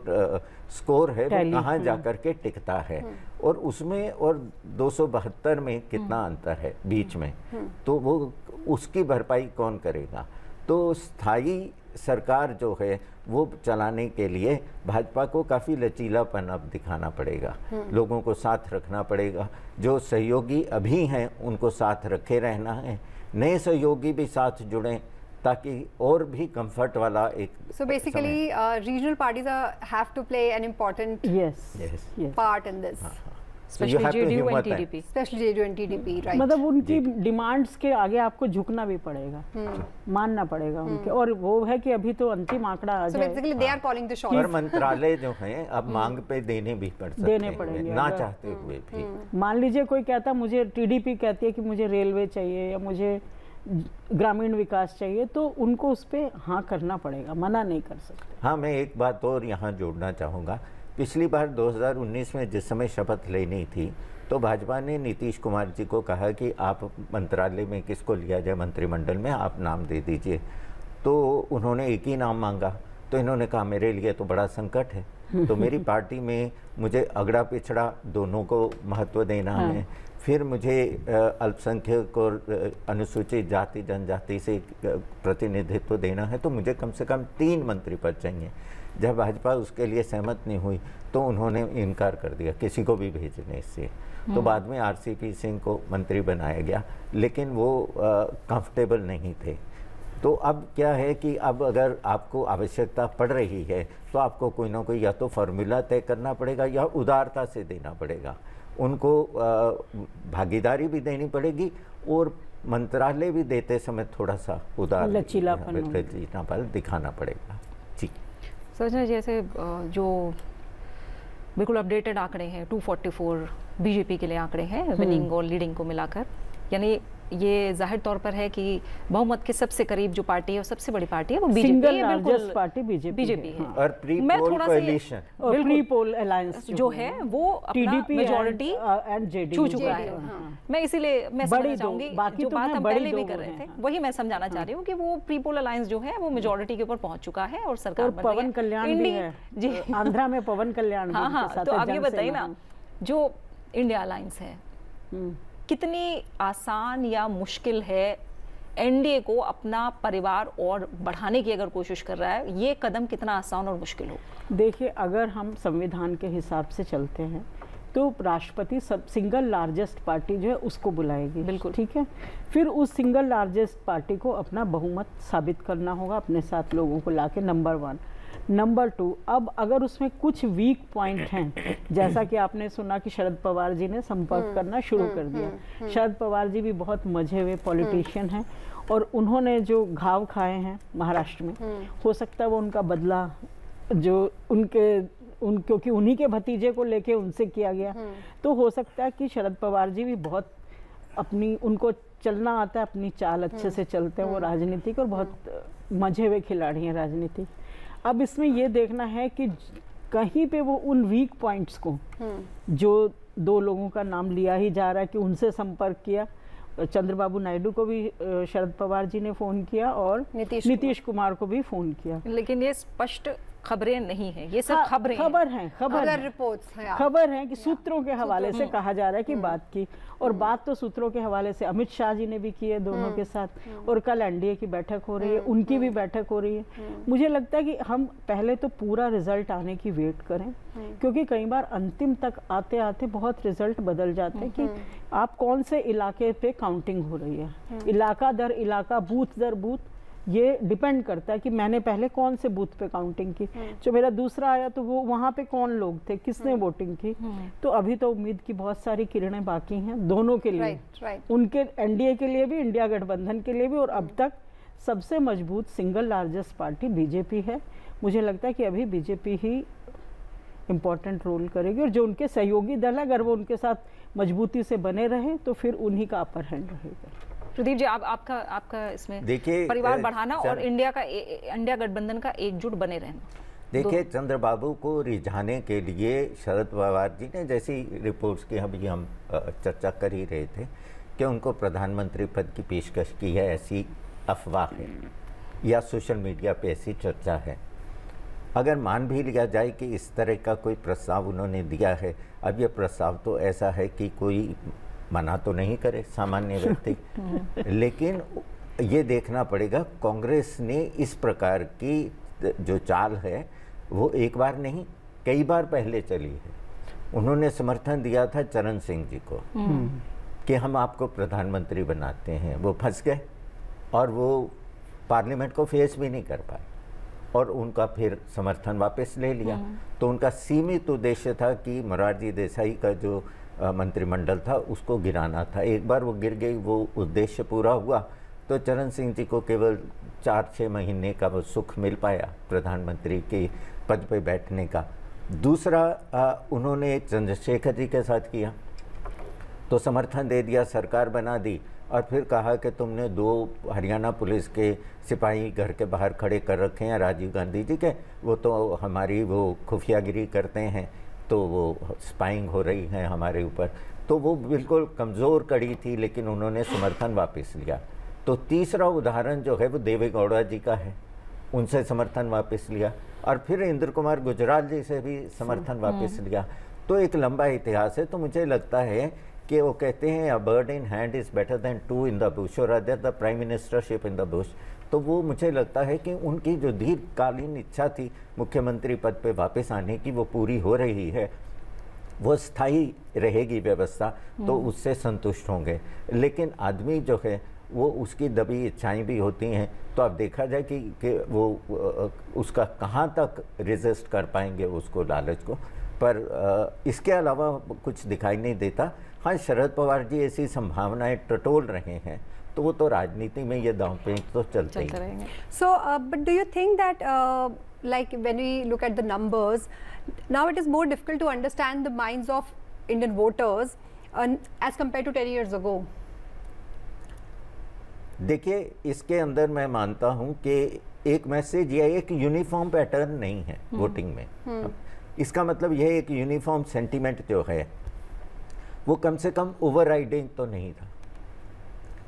स्कोर है वो कहाँ जाकर के टिकता है, और उसमें और 272 में कितना अंतर है बीच में, तो वो उसकी भरपाई कौन करेगा। तो स्थायी सरकार जो है वो चलाने के लिए भाजपा को काफ़ी लचीलापन अब दिखाना पड़ेगा, लोगों को साथ रखना पड़ेगा। जो सहयोगी अभी हैं उनको साथ रखे रहना है, नए सहयोगी भी साथ जुड़ें ताकि और भी कंफर्ट वाला एक। So basically, regional parties have to play an important part in this. Especially JDU and TDP. Especially JDU and TDP, right? मतलब उनकी डिमांड्स के आगे आपको झुकना भी पड़ेगा, मानना पड़ेगा उनके, और वो है कि अभी तो अंतिम आंकड़ा आ जाए। So basically they are calling the shots. पर मंत्रालय जो हैं अब मांग पे देने भी पड़ सकते हैं, देने पड़ेंगे ना चाहते हुए भी। मान लीजिए कोई कहता मुझे, TDP कहती है कि मुझे रेलवे चाहिए या मुझे ग्रामीण विकास चाहिए, तो उनको उस पर हाँ करना पड़ेगा, मना नहीं कर सकते। हाँ, मैं एक बात और यहाँ जोड़ना चाहूँगा पिछली बार 2019 में जिस समय शपथ लेनी थी तो भाजपा ने नीतीश कुमार जी को कहा कि आप मंत्रालय में किसको लिया जाए, मंत्रिमंडल में आप नाम दे दीजिए। तो उन्होंने एक ही नाम मांगा, तो इन्होंने कहा मेरे लिए तो बड़ा संकट है, तो मेरी पार्टी में मुझे अगड़ा पिछड़ा दोनों को महत्व देना है, फिर मुझे अल्पसंख्यक और अनुसूचित जाति जनजाति से प्रतिनिधित्व देना है, तो मुझे कम से कम 3 मंत्री पद चाहिए। जब भाजपा उसके लिए सहमत नहीं हुई तो उन्होंने इनकार कर दिया किसी को भी भेजने से। तो बाद में आरसीपी सिंह को मंत्री बनाया गया, लेकिन वो कंफर्टेबल नहीं थे। तो अब क्या है कि अब अगर आपको आवश्यकता पड़ रही है तो आपको कोई ना कोई या तो फॉर्मूला तय करना पड़ेगा या उदारता से देना पड़ेगा, उनको भागीदारी भी देनी पड़ेगी और मंत्रालय भी देते समय थोड़ा सा उदार लचीलापन दिखाना पड़ेगा। जी सर, जैसे जो बिल्कुल अपडेटेड आंकड़े हैं 244 बीजेपी के लिए आंकड़े हैं विनिंग और लीडिंग को मिलाकर, यानी ये जाहिर तौर पर है कि बहुमत के सबसे करीब जो पार्टी है वो सबसे बड़ी पार्टी है वो बीजेपी है, बिल्कुल पार्टी बीजेपी है। और प्री पोल कोएलिशन और प्री पोल अलायंस जो है वो अपना मेजॉरिटी एंड जेडीयू छू चुका है। मैं इसीलिए मैं समझना चाहूंगी जो बात हम पहले भी कर रहे थे वही मैं समझाना चाह रही हूँ कि वो प्री पोल अलायंस जो है वो मेजॉरिटी के ऊपर पहुंच चुका है और सरकार बन रही है। पवन कल्याण भी है जी, आंध्रा में पवन कल्याण। हाँ, तो आप ये बताइए ना, जो इंडिया अलायंस है कितनी आसान या मुश्किल है एनडीए को अपना परिवार और बढ़ाने की अगर कोशिश कर रहा है, ये कदम कितना आसान और मुश्किल हो? देखिए, अगर हम संविधान के हिसाब से चलते हैं तो राष्ट्रपति सिंगल लार्जेस्ट पार्टी जो है उसको बुलाएगी, बिल्कुल ठीक है। फिर उस सिंगल लार्जेस्ट पार्टी को अपना बहुमत साबित करना होगा, अपने साथ लोगों को लाके, नंबर 1। नंबर 2, अब अगर उसमें कुछ वीक पॉइंट हैं, जैसा कि आपने सुना कि शरद पवार जी ने संपर्क करना शुरू कर दिया। शरद पवार जी भी बहुत मजे हुए पॉलिटिशियन हैं और उन्होंने जो घाव खाए हैं महाराष्ट्र में, हो सकता है वो उनका बदला जो क्योंकि उन्हीं के भतीजे को लेके उनसे किया गया, तो हो सकता है कि शरद पवार जी भी बहुत उनको चलना आता है, अपनी चाल अच्छे से चलते हैं वो राजनीतिक, और बहुत मजे हुए खिलाड़ी हैं राजनीतिक। अब इसमें ये देखना है कि कहीं पे वो उन वीक पॉइंट्स को, जो 2 लोगों का नाम लिया ही जा रहा है कि उनसे संपर्क किया, चंद्रबाबू नायडू को भी शरद पवार जी ने फ़ोन किया और नीतीश कुमार को भी फ़ोन किया, लेकिन ये स्पष्ट खबरें नहीं है, ये सब खबर है कि सूत्रों के हवाले से कहा जा रहा है कि बात की, और बात तो सूत्रों के हवाले से अमित शाह जी ने भी की है दोनों के साथ, और कल एनडीए की बैठक हो रही है, उनकी भी बैठक हो रही है। मुझे लगता है कि हम पहले तो पूरा रिजल्ट आने की वेट करें, क्योंकि कई बार अंतिम तक आते आते बहुत रिजल्ट बदल जाते हैं कि आप कौन से इलाके पे काउंटिंग हो रही है, इलाका दर इलाका, बूथ दर बूथ, ये डिपेंड करता है कि मैंने पहले कौन से बूथ पे काउंटिंग की, जो मेरा दूसरा आया तो वो वहाँ पे कौन लोग थे, किसने वोटिंग की। तो अभी तो उम्मीद की बहुत सारी किरणें बाकी हैं दोनों के लिए, उनके एनडीए के लिए भी, इंडिया गठबंधन के लिए भी, और अब तक सबसे मजबूत सिंगल लार्जेस्ट पार्टी बीजेपी है। मुझे लगता है कि अभी बीजेपी ही इम्पोर्टेंट रोल करेगी, और जो उनके सहयोगी दल है अगर वो उनके साथ मजबूती से बने रहे तो फिर उन्हीं का अपर हैंड रहेगा। प्रदीप जी, आपका इसमें देखिए, परिवार बढ़ाना और इंडिया गठबंधन का एकजुट बने रहना। देखिए, चंद्रबाबू को रिझाने के लिए शरद पवार जी ने, जैसी रिपोर्ट्स की अभी हम चर्चा कर ही रहे थे, कि उनको प्रधानमंत्री पद की पेशकश की है, ऐसी अफवाह है या सोशल मीडिया पे ऐसी चर्चा है। अगर मान भी लिया जाए कि इस तरह का कोई प्रस्ताव उन्होंने दिया है, अब यह प्रस्ताव तो ऐसा है कि कोई मना तो नहीं करे सामान्य व्यक्ति, लेकिन ये देखना पड़ेगा कांग्रेस ने इस प्रकार की जो चाल है वो एक बार नहीं कई बार पहले चली है। उन्होंने समर्थन दिया था चरण सिंह जी को कि हम आपको प्रधानमंत्री बनाते हैं, वो फंस गए और वो पार्लियामेंट को फेस भी नहीं कर पाए, और उनका फिर समर्थन वापस ले लिया। तो उनका सीमित उद्देश्य था कि मोरारजी देसाई का जो मंत्रिमंडल था उसको गिराना था। एक बार वो गिर गई, वो उद्देश्य पूरा हुआ, तो चरण सिंह जी को केवल 4-6 महीने का वो सुख मिल पाया प्रधानमंत्री के पद पे बैठने का। दूसरा उन्होंने चंद्रशेखर जी के साथ किया, तो समर्थन दे दिया, सरकार बना दी, और फिर कहा कि तुमने 2 हरियाणा पुलिस के सिपाही घर के बाहर खड़े कर रखे हैं राजीव गांधी जी के, वो तो हमारी वो खुफियागिरी करते हैं, तो वो स्पाइंग हो रही है हमारे ऊपर। तो वो बिल्कुल कमज़ोर कड़ी थी, लेकिन उन्होंने समर्थन वापस लिया। तो तीसरा उदाहरण जो है वो देवे गौड़ा जी का है, उनसे समर्थन वापस लिया, और फिर इंद्र कुमार गुजराल जी से भी समर्थन वापस लिया। तो एक लंबा इतिहास है। तो मुझे लगता है कि वो कहते हैं a bird in hand is better than 2 in the bush, और other the prime ministership in the bush. तो वो मुझे लगता है कि उनकी जो दीर्घकालीन इच्छा थी मुख्यमंत्री पद पे वापस आने की, वो पूरी हो रही है, वो स्थायी रहेगी व्यवस्था, तो उससे संतुष्ट होंगे। लेकिन आदमी जो है वो उसकी दबी इच्छाएं भी होती हैं, तो अब देखा जाए कि वो उसका कहाँ तक रेजिस्ट कर पाएंगे उसको, लालच को। पर इसके अलावा कुछ दिखाई नहीं देता। हाँ, शरद पवार जी ऐसी संभावनाएं टटोल रहे हैं, तो वो तो राजनीति में ये दांव पेंच तो चलते ही रहेंगे। So, but do you think that like when we look at the numbers, now it is more difficult to understand the minds of Indian voters as compared to 10 years ago? देखिए, इसके अंदर मैं मानता हूं कि एक मैसेज या एक यूनिफॉर्म पैटर्न नहीं है वोटिंग में। इसका मतलब यह एक यूनिफॉर्म सेंटीमेंट जो है वो कम से कम ओवरराइडिंग तो नहीं था।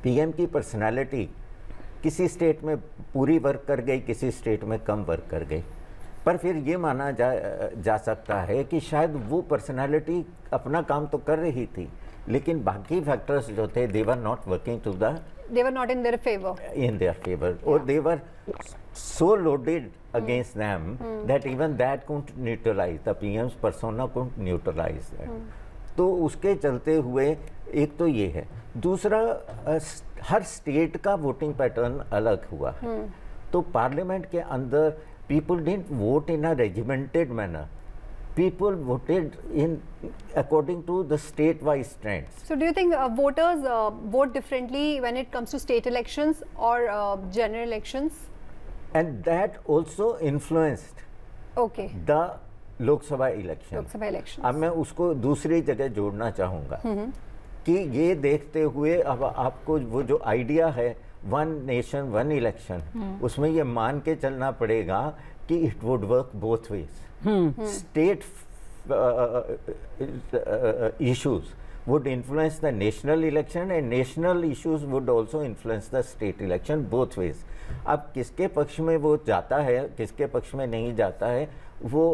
पीएम की पर्सनालिटी किसी स्टेट में पूरी वर्क कर गई, किसी स्टेट में कम वर्क कर गई, पर फिर ये माना जा सकता है कि शायद वो पर्सनालिटी अपना काम तो कर रही थी, लेकिन बाकी फैक्टर्स जो थे they were not working to the, they were not in their favor, or they were so loaded against them that even that couldn't neutralize, the PM's persona couldn't neutralize that. तो उसके चलते हुए एक तो ये है, दूसरा हर स्टेट का वोटिंग पैटर्न अलग हुआ है। तो पार्लियामेंट के अंदर people didn't vote in a regimented manner. People voted in according to the state-wise trends. So do you think voters vote differently when it comes to state elections or general elections? And that also influenced the Lok Sabha election. अब मैं उसको दूसरी जगह जोड़ना चाहूँगा कि ये देखते हुए अब आपको वो जो आइडिया है वन नेशन वन इलेक्शन, उसमें ये मान के चलना पड़ेगा कि it would work both ways. State issues would influence the national election and national issues would also influence the state election both ways. अब किसके पक्ष में वो जाता है, किसके पक्ष में नहीं जाता है, वो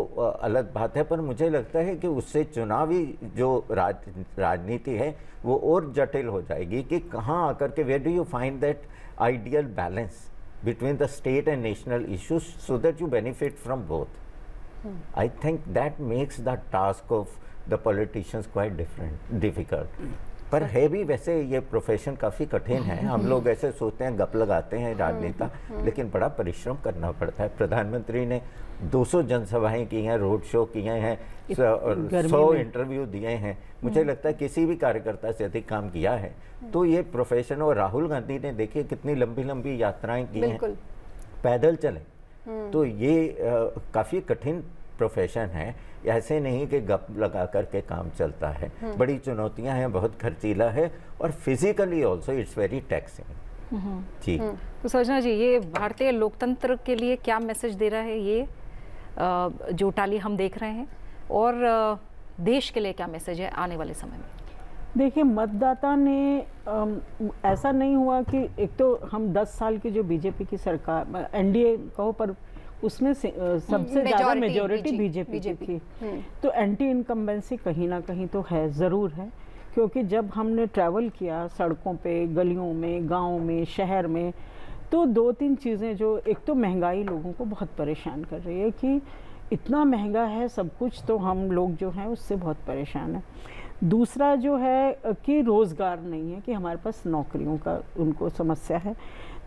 अलग बात है, पर मुझे लगता है कि उससे चुनावी जो राजनीति है वो और जटिल हो जाएगी कि कहाँ आकर के where do you find that ideal balance between the state and national issues so that you benefit from both. I think that makes the task of the politicians quite difficult. पर है भी वैसे ये प्रोफेशन काफ़ी कठिन है. हम लोग ऐसे सोचते हैं, गप लगाते हैं राजनेता, लेकिन बड़ा परिश्रम करना पड़ता है. प्रधानमंत्री ने 200 जनसभाएं की हैं, रोड शो किए हैं, 100 इंटरव्यू दिए हैं. मुझे लगता है किसी भी कार्यकर्ता से अधिक काम किया है. तो ये प्रोफेशन, और राहुल गांधी ने देखिए कितनी लंबी लंबी यात्राएं की हैं, पैदल चले. तो ये काफ़ी कठिन प्रोफेशन है. ऐसे नहीं कि गप लगा करके काम चलता है. बड़ी चुनौतियां हैं, बहुत खर्चीला है, और physically also it's very taxing. जी, तो संजना जी, ये भारतीय लोकतंत्र के लिए क्या मैसेज दे रहा है ये जो टाली हम देख रहे हैं, और देश के लिए क्या मैसेज है आने वाले समय में? देखिए, मतदाता ने ऐसा नहीं हुआ कि एक तो हम 10 साल की जो बीजेपी की सरकार, एनडीए कहो, पर उसमें सबसे ज़्यादा मेजॉरिटी बीजेपी की थी. तो एंटी इनकम्बेंसी कहीं ना कहीं तो है, ज़रूर है. क्योंकि जब हमने ट्रैवल किया सड़कों पे, गलियों में, गाँव में, शहर में, तो 2-3 चीज़ें जो, एक तो महंगाई लोगों को बहुत परेशान कर रही है कि इतना महंगा है सब कुछ, तो हम लोग जो हैं उससे बहुत परेशान हैं. दूसरा जो है कि रोज़गार नहीं है, कि हमारे पास नौकरियों का उनको समस्या है.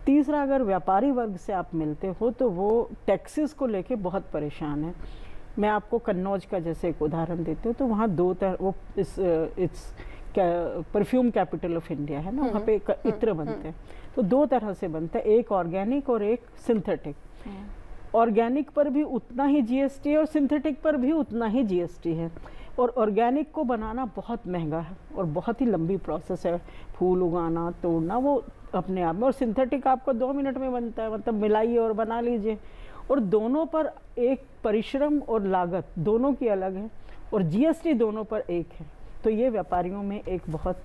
तीसरा, अगर व्यापारी वर्ग से आप मिलते हो तो वो टैक्सेस को लेके बहुत परेशान है. मैं आपको कन्नौज का जैसे एक उदाहरण देती हूँ. तो वहाँ 2 तरह, वो it's perfume capital of India है ना, वहाँ पे इत्र बनते हैं. तो 2 तरह से बनता है, एक ऑर्गेनिक और एक सिंथेटिक. ऑर्गेनिक पर भी उतना ही जीएसटी है और सिंथेटिक पर भी उतना ही जीएसटी है. और ऑर्गेनिक को बनाना बहुत महंगा है और बहुत ही लंबी प्रोसेस है, फूल उगाना, तोड़ना, वो अपने आप में। और सिंथेटिक आपको 2 मिनट में बनता है, मतलब मिलाइए और बना लीजिए। और दोनों पर एक परिश्रम और लागत दोनों की अलग है, और जीएसटी दोनों पर एक है। तो ये व्यापारियों में एक बहुत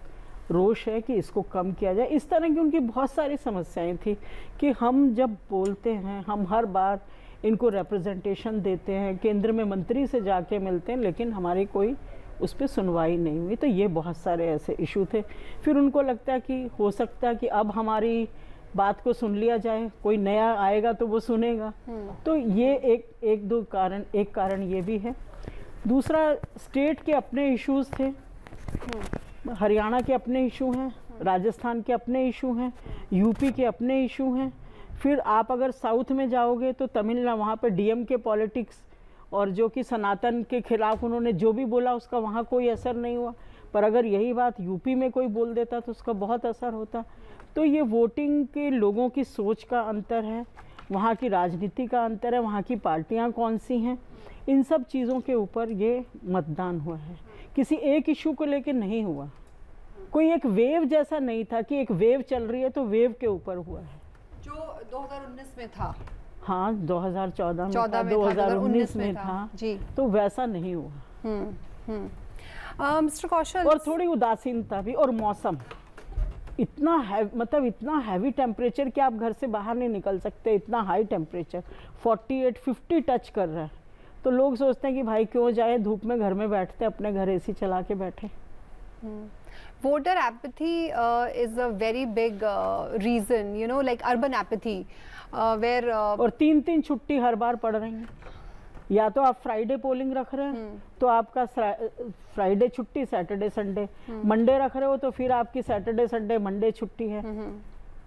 रोष है कि इसको कम किया जाए। इस तरह की उनकी बहुत सारी समस्याएं थी कि हम जब बोलते हैं, हम हर बार इनको रिप्रेजेंटेशन देते हैं, केंद्र में मंत्री से जाके मिलते हैं, लेकिन हमारी कोई उस पर सुनवाई नहीं हुई। तो ये बहुत सारे ऐसे इशू थे। फिर उनको लगता है कि हो सकता है कि अब हमारी बात को सुन लिया जाए, कोई नया आएगा तो वो सुनेगा। तो ये एक कारण ये भी है। दूसरा, स्टेट के अपने इश्यूज थे, हरियाणा के अपने इशू हैं, राजस्थान के अपने इशू हैं, यूपी के अपने इशू हैं। फिर आप अगर साउथ में जाओगे तो तमिलनाडु, वहाँ पे डीएम के पॉलिटिक्स, और जो कि सनातन के खिलाफ उन्होंने जो भी बोला उसका वहाँ कोई असर नहीं हुआ। पर अगर यही बात यूपी में कोई बोल देता तो उसका बहुत असर होता। तो ये वोटिंग के लोगों की सोच का अंतर है, वहाँ की राजनीति का अंतर है, वहाँ की पार्टियाँ कौन सी हैं, इन सब चीज़ों के ऊपर ये मतदान हुआ है। किसी एक इशू को लेकर नहीं हुआ, कोई एक वेव जैसा नहीं था कि एक वेव चल रही है तो वेव के ऊपर हुआ है, जो 2019 में था। हाँ, 2014 में था, 2019 में था जी। तो वैसा नहीं हुआ। मिस्टर कौशल, और थोड़ी उदासीनता भी, और मौसम इतना मतलब इतना हैवी टेम्परेचर कि आप घर से बाहर नहीं निकल सकते। इतना हाई टेम्परेचर 48-50 टच कर रहा है, तो लोग सोचते हैं कि भाई क्यों जाए धूप में, घर में बैठते अपने घर एसी चला के बैठे। Voter apathy is a very big reason, you know, like urban apathy, where और 3 छुट्टी हर बार पड़ रही हैं। या तो आप फ्राइडे पोलिंग रख रहे हैं तो आपका फ्राइडे छुट्टी, सैटरडे संडे, मंडे रख रहे हो तो फिर आपकी सैटरडे संडे मंडे छुट्टी है।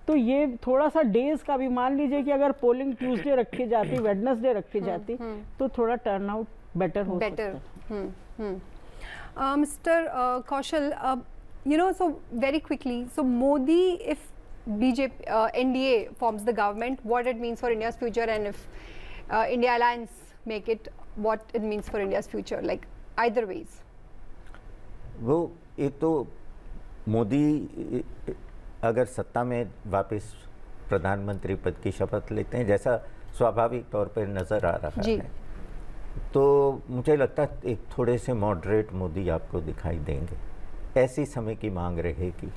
तो ये थोड़ा सा डेज का भी, मान लीजिए कि अगर पोलिंग ट्यूसडे रखी जाती, वेडनेसडे रखी जाती तो थोड़ा टर्नआउट बेटर हो सकता। Mister Kaushal, you know, so very quickly, so Modi, if BJP, NDA forms the government, what it means for India's future, and if India Alliance make it, what it means for India's future, like either ways? वो एक तो मोदी अगर सत्ता में वापस प्रधानमंत्री पद की शपथ लेते हैं, जैसा स्वाभाविक तौर पर नज़र आ रहा है, तो मुझे लगता है एक थोड़े से मॉडरेट मोदी आपको दिखाई देंगे, ऐसी समय की मांग रहेगी।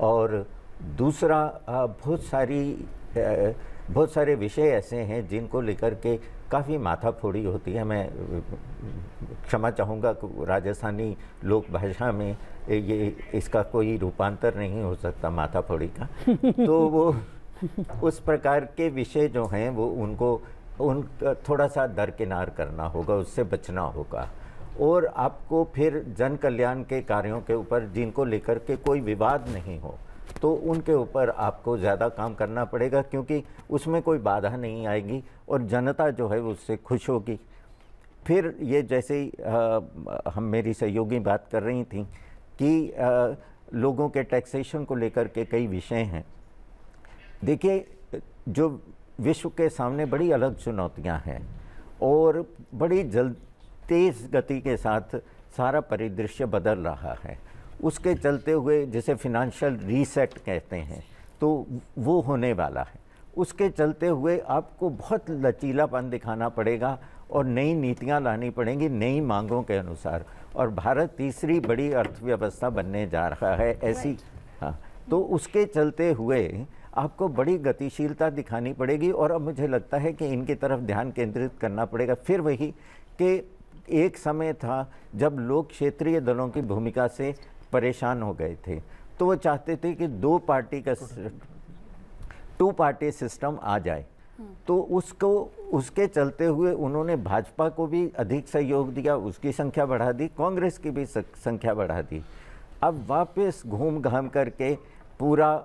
और दूसरा, बहुत सारे विषय ऐसे हैं जिनको लेकर के काफ़ी माथाफोड़ी होती है। मैं क्षमा चाहूँगा, राजस्थानी लोक भाषा में ये इसका कोई रूपांतर नहीं हो सकता माथाफोड़ी का। तो वो उस प्रकार के विषय जो हैं वो उनका थोड़ा सा दरकिनार करना होगा, उससे बचना होगा। और आपको फिर जन कल्याण के कार्यों के ऊपर जिनको लेकर के कोई विवाद नहीं हो, तो उनके ऊपर आपको ज़्यादा काम करना पड़ेगा, क्योंकि उसमें कोई बाधा नहीं आएगी और जनता जो है उससे खुश होगी। फिर ये जैसे हम मेरी सहयोगी बात कर रही थी कि लोगों के टैक्सेशन को लेकर के कई विषय हैं। देखिए, जो विश्व के सामने बड़ी अलग चुनौतियां हैं और बड़ी तेज़ गति के साथ सारा परिदृश्य बदल रहा है, उसके चलते हुए जिसे फिनेंशियल रीसेट कहते हैं, तो वो होने वाला है। उसके चलते हुए आपको बहुत लचीलापन दिखाना पड़ेगा और नई नीतियां लानी पड़ेंगी नई मांगों के अनुसार। और भारत तीसरी बड़ी अर्थव्यवस्था बनने जा रहा है ऐसी, हाँ, तो उसके चलते हुए आपको बड़ी गतिशीलता दिखानी पड़ेगी। और अब मुझे लगता है कि इनकी तरफ ध्यान केंद्रित करना पड़ेगा। फिर वही कि एक समय था जब लोग क्षेत्रीय दलों की भूमिका से परेशान हो गए थे, तो वो चाहते थे कि 2 पार्टी सिस्टम आ जाए, तो उसके चलते हुए उन्होंने भाजपा को भी अधिक सहयोग दिया, उसकी संख्या बढ़ा दी, कांग्रेस की भी संख्या बढ़ा दी। अब वापस घूम घाम करके पूरा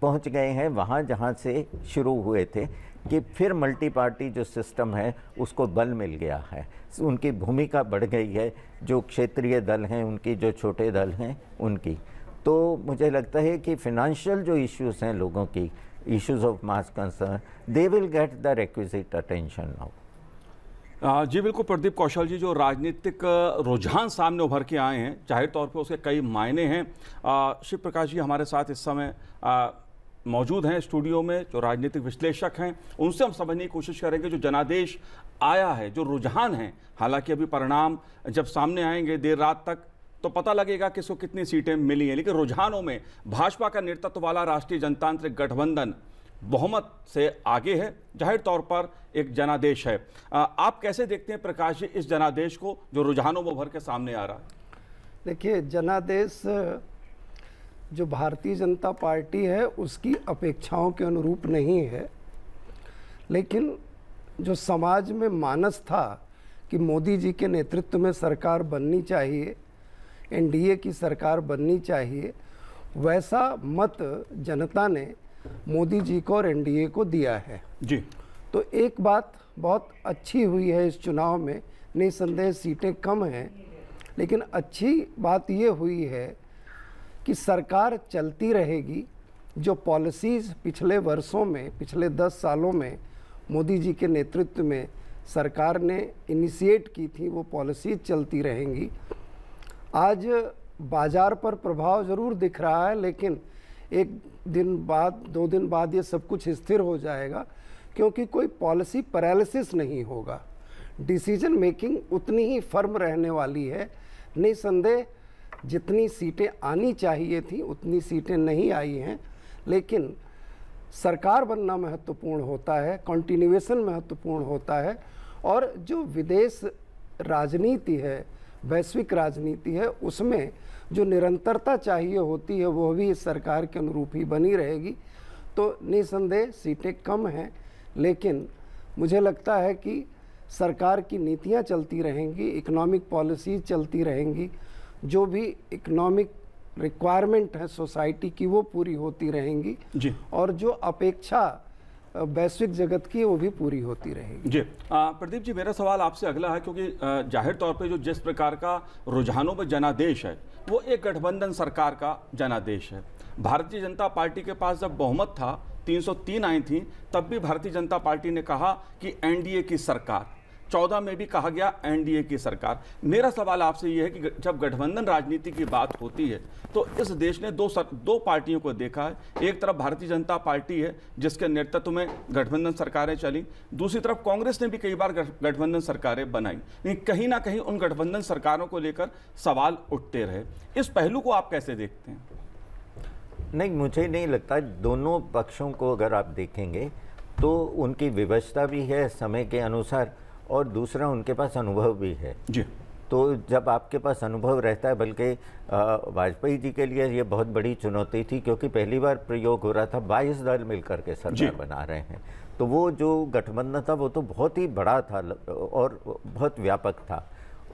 पहुंच गए हैं वहाँ जहाँ से शुरू हुए थे, कि फिर मल्टी पार्टी जो सिस्टम है उसको बल मिल गया है, उनकी भूमिका बढ़ गई है, जो क्षेत्रीय दल हैं उनकी, जो छोटे दल हैं उनकी। तो मुझे लगता है कि फिनेंशियल जो इश्यूज़ हैं लोगों की, issues of mass concern, they will get the requisite attention now. जी बिल्कुल प्रदीप कौशल जी, जो राजनीतिक रुझान सामने उभर के आए हैं, जाहिर तौर पे उसके कई मायने हैं। शिव प्रकाश जी हमारे साथ इस समय मौजूद हैं स्टूडियो में, जो राजनीतिक विश्लेषक हैं। उनसे हम समझने की कोशिश करेंगे जो जनादेश आया है, जो रुझान हैं। हालांकि अभी परिणाम जब सामने आएंगे देर रात तक तो पता लगेगा कि इसको कितनी सीटें मिली हैं, लेकिन रुझानों में भाजपा का नेतृत्व वाला राष्ट्रीय जनतांत्रिक गठबंधन बहुमत से आगे है। जाहिर तौर पर एक जनादेश है। आप कैसे देखते हैं प्रकाश जी इस जनादेश को जो रुझानों में उभर के सामने आ रहा है? देखिए, जनादेश जो भारतीय जनता पार्टी है उसकी अपेक्षाओं के अनुरूप नहीं है, लेकिन जो समाज में मानस था कि मोदी जी के नेतृत्व में सरकार बननी चाहिए, एनडीए की सरकार बननी चाहिए, वैसा मत जनता ने मोदी जी को और एनडीए को दिया है जी। तो एक बात बहुत अच्छी हुई है इस चुनाव में, निसंदेह सीटें कम हैं, लेकिन अच्छी बात ये हुई है कि सरकार चलती रहेगी। जो पॉलिसीज़ पिछले वर्षों में, पिछले 10 सालों में मोदी जी के नेतृत्व में सरकार ने इनिशिएट की थी, वो पॉलिसीज़ चलती रहेंगी। आज बाज़ार पर प्रभाव ज़रूर दिख रहा है, लेकिन एक दिन बाद, 2 दिन बाद ये सब कुछ स्थिर हो जाएगा, क्योंकि कोई पॉलिसी पैरालिसिस नहीं होगा। डिसीजन मेकिंग उतनी ही फर्म रहने वाली है। निसंदेह जितनी सीटें आनी चाहिए थी उतनी सीटें नहीं आई हैं, लेकिन सरकार बनना महत्वपूर्ण होता है, कंटिन्यूएशन महत्वपूर्ण होता है, और जो विदेश राजनीति है, वैश्विक राजनीति है, उसमें जो निरंतरता चाहिए होती है वो भी इस सरकार के अनुरूप ही बनी रहेगी। तो निसंदेह सीटें कम हैं, लेकिन मुझे लगता है कि सरकार की नीतियां चलती रहेंगी, इकोनॉमिक पॉलिसीज चलती रहेंगी, जो भी इकोनॉमिक रिक्वायरमेंट है सोसाइटी की वो पूरी होती रहेंगी जी। और जो अपेक्षा वैश्विक जगत की वो भी पूरी होती रहेगी जी। प्रदीप जी, मेरा सवाल आपसे अगला है, क्योंकि जाहिर तौर पे जो जिस प्रकार का रुझानों में जनादेश है वो एक गठबंधन सरकार का जनादेश है। भारतीय जनता पार्टी के पास जब बहुमत था, 303 आई थी, तब भी भारतीय जनता पार्टी ने कहा कि एनडीए की सरकार, 14 में भी कहा गया एनडीए की सरकार। मेरा सवाल आपसे ये है कि जब गठबंधन राजनीति की बात होती है तो इस देश ने दो पार्टियों को देखा है। एक तरफ भारतीय जनता पार्टी है जिसके नेतृत्व में गठबंधन सरकारें चली, दूसरी तरफ कांग्रेस ने भी कई बार गठबंधन सरकारें बनाई, लेकिन कहीं ना कहीं उन गठबंधन सरकारों को लेकर सवाल उठते रहे। इस पहलू को आप कैसे देखते हैं? नहीं, मुझे नहीं लगता। दोनों पक्षों को अगर आप देखेंगे तो उनकी व्यवस्था भी है समय के अनुसार, और दूसरा उनके पास अनुभव भी है जी। तो जब आपके पास अनुभव रहता है, बल्कि वाजपेयी जी के लिए ये बहुत बड़ी चुनौती थी, क्योंकि पहली बार प्रयोग हो रहा था, 22 दल मिलकर के सरकार बना रहे हैं, तो वो जो गठबंधन था वो तो बहुत ही बड़ा था और बहुत व्यापक था,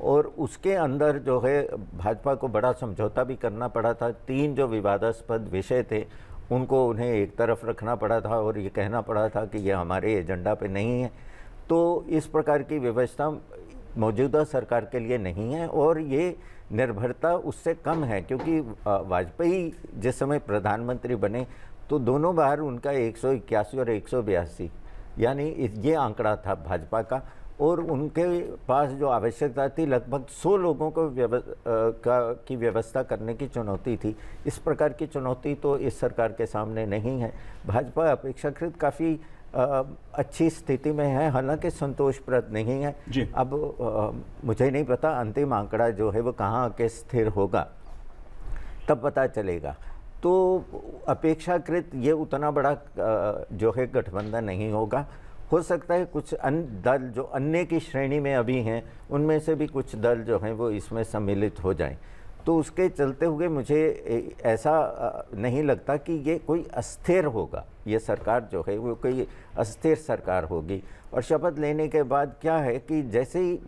और उसके अंदर जो है भाजपा को बड़ा समझौता भी करना पड़ा था। 3 जो विवादास्पद विषय थे उनको उन्हें एक तरफ रखना पड़ा था और ये कहना पड़ा था कि ये हमारे एजेंडा पे नहीं है। तो इस प्रकार की व्यवस्था मौजूदा सरकार के लिए नहीं है, और ये निर्भरता उससे कम है, क्योंकि वाजपेयी जिस समय प्रधानमंत्री बने तो दोनों बार उनका 181 और 182 यानी ये आंकड़ा था भाजपा का, और उनके पास जो आवश्यकता थी लगभग 100 लोगों को की व्यवस्था करने की चुनौती थी। इस प्रकार की चुनौती तो इस सरकार के सामने नहीं है। भाजपा अपेक्षाकृत काफ़ी अच्छी स्थिति में है, हालांकि संतोषप्रद नहीं है जी। अब मुझे नहीं पता अंतिम आंकड़ा जो है वो कहाँ आके स्थिर होगा, तब पता चलेगा। तो अपेक्षाकृत ये उतना बड़ा जो है गठबंधन नहीं होगा। हो सकता है कुछ अन्य दल जो अन्य की श्रेणी में अभी हैं उनमें से भी कुछ दल जो हैं वो इसमें सम्मिलित हो जाएं, तो उसके चलते हुए मुझे ऐसा नहीं लगता कि ये कोई अस्थिर होगा। ये सरकार जो है वो कोई अस्थिर सरकार होगी, और शपथ लेने के बाद क्या है कि जैसे ही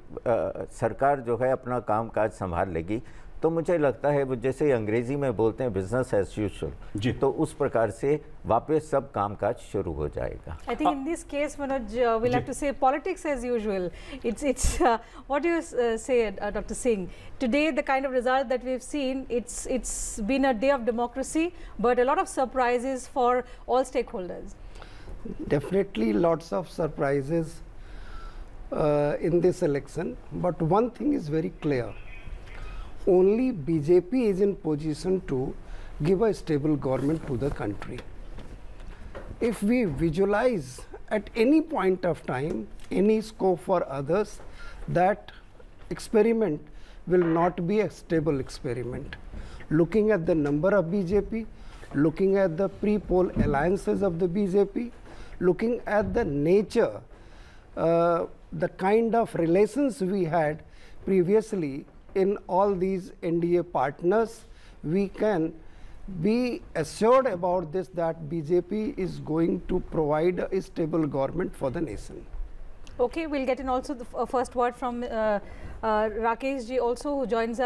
सरकार जो है अपना कामकाज संभाल लेगी तो मुझे लगता है वो जैसे अंग्रेजी में बोलते हैं बिजनेस एज यूजुअल, तो उस प्रकार से वापस सब कामकाज शुरू हो जाएगा। I think in this case, Manoj, we'll have to say politics as usual. It's what do you say, Dr. Singh? Today, the kind of result that we've seen, it's been a day of democracy, but a lot of surprises for all stakeholders. Definitely lots of surprises, in this election, but one thing is very clear. Only BJP is in position to give a stable government to the country. If we visualize at any point of time any scope for others, that experiment will not be a stable experiment. Looking at the number of BJP, looking at the pre-poll alliances of the BJP, looking at the nature, the kind of relations we had previously in all these NDA partners, we can be assured about this, that BJP is going to provide a stable government for the nation. Okay, we'll get in also the first word from Rakesh ji also, who joins us.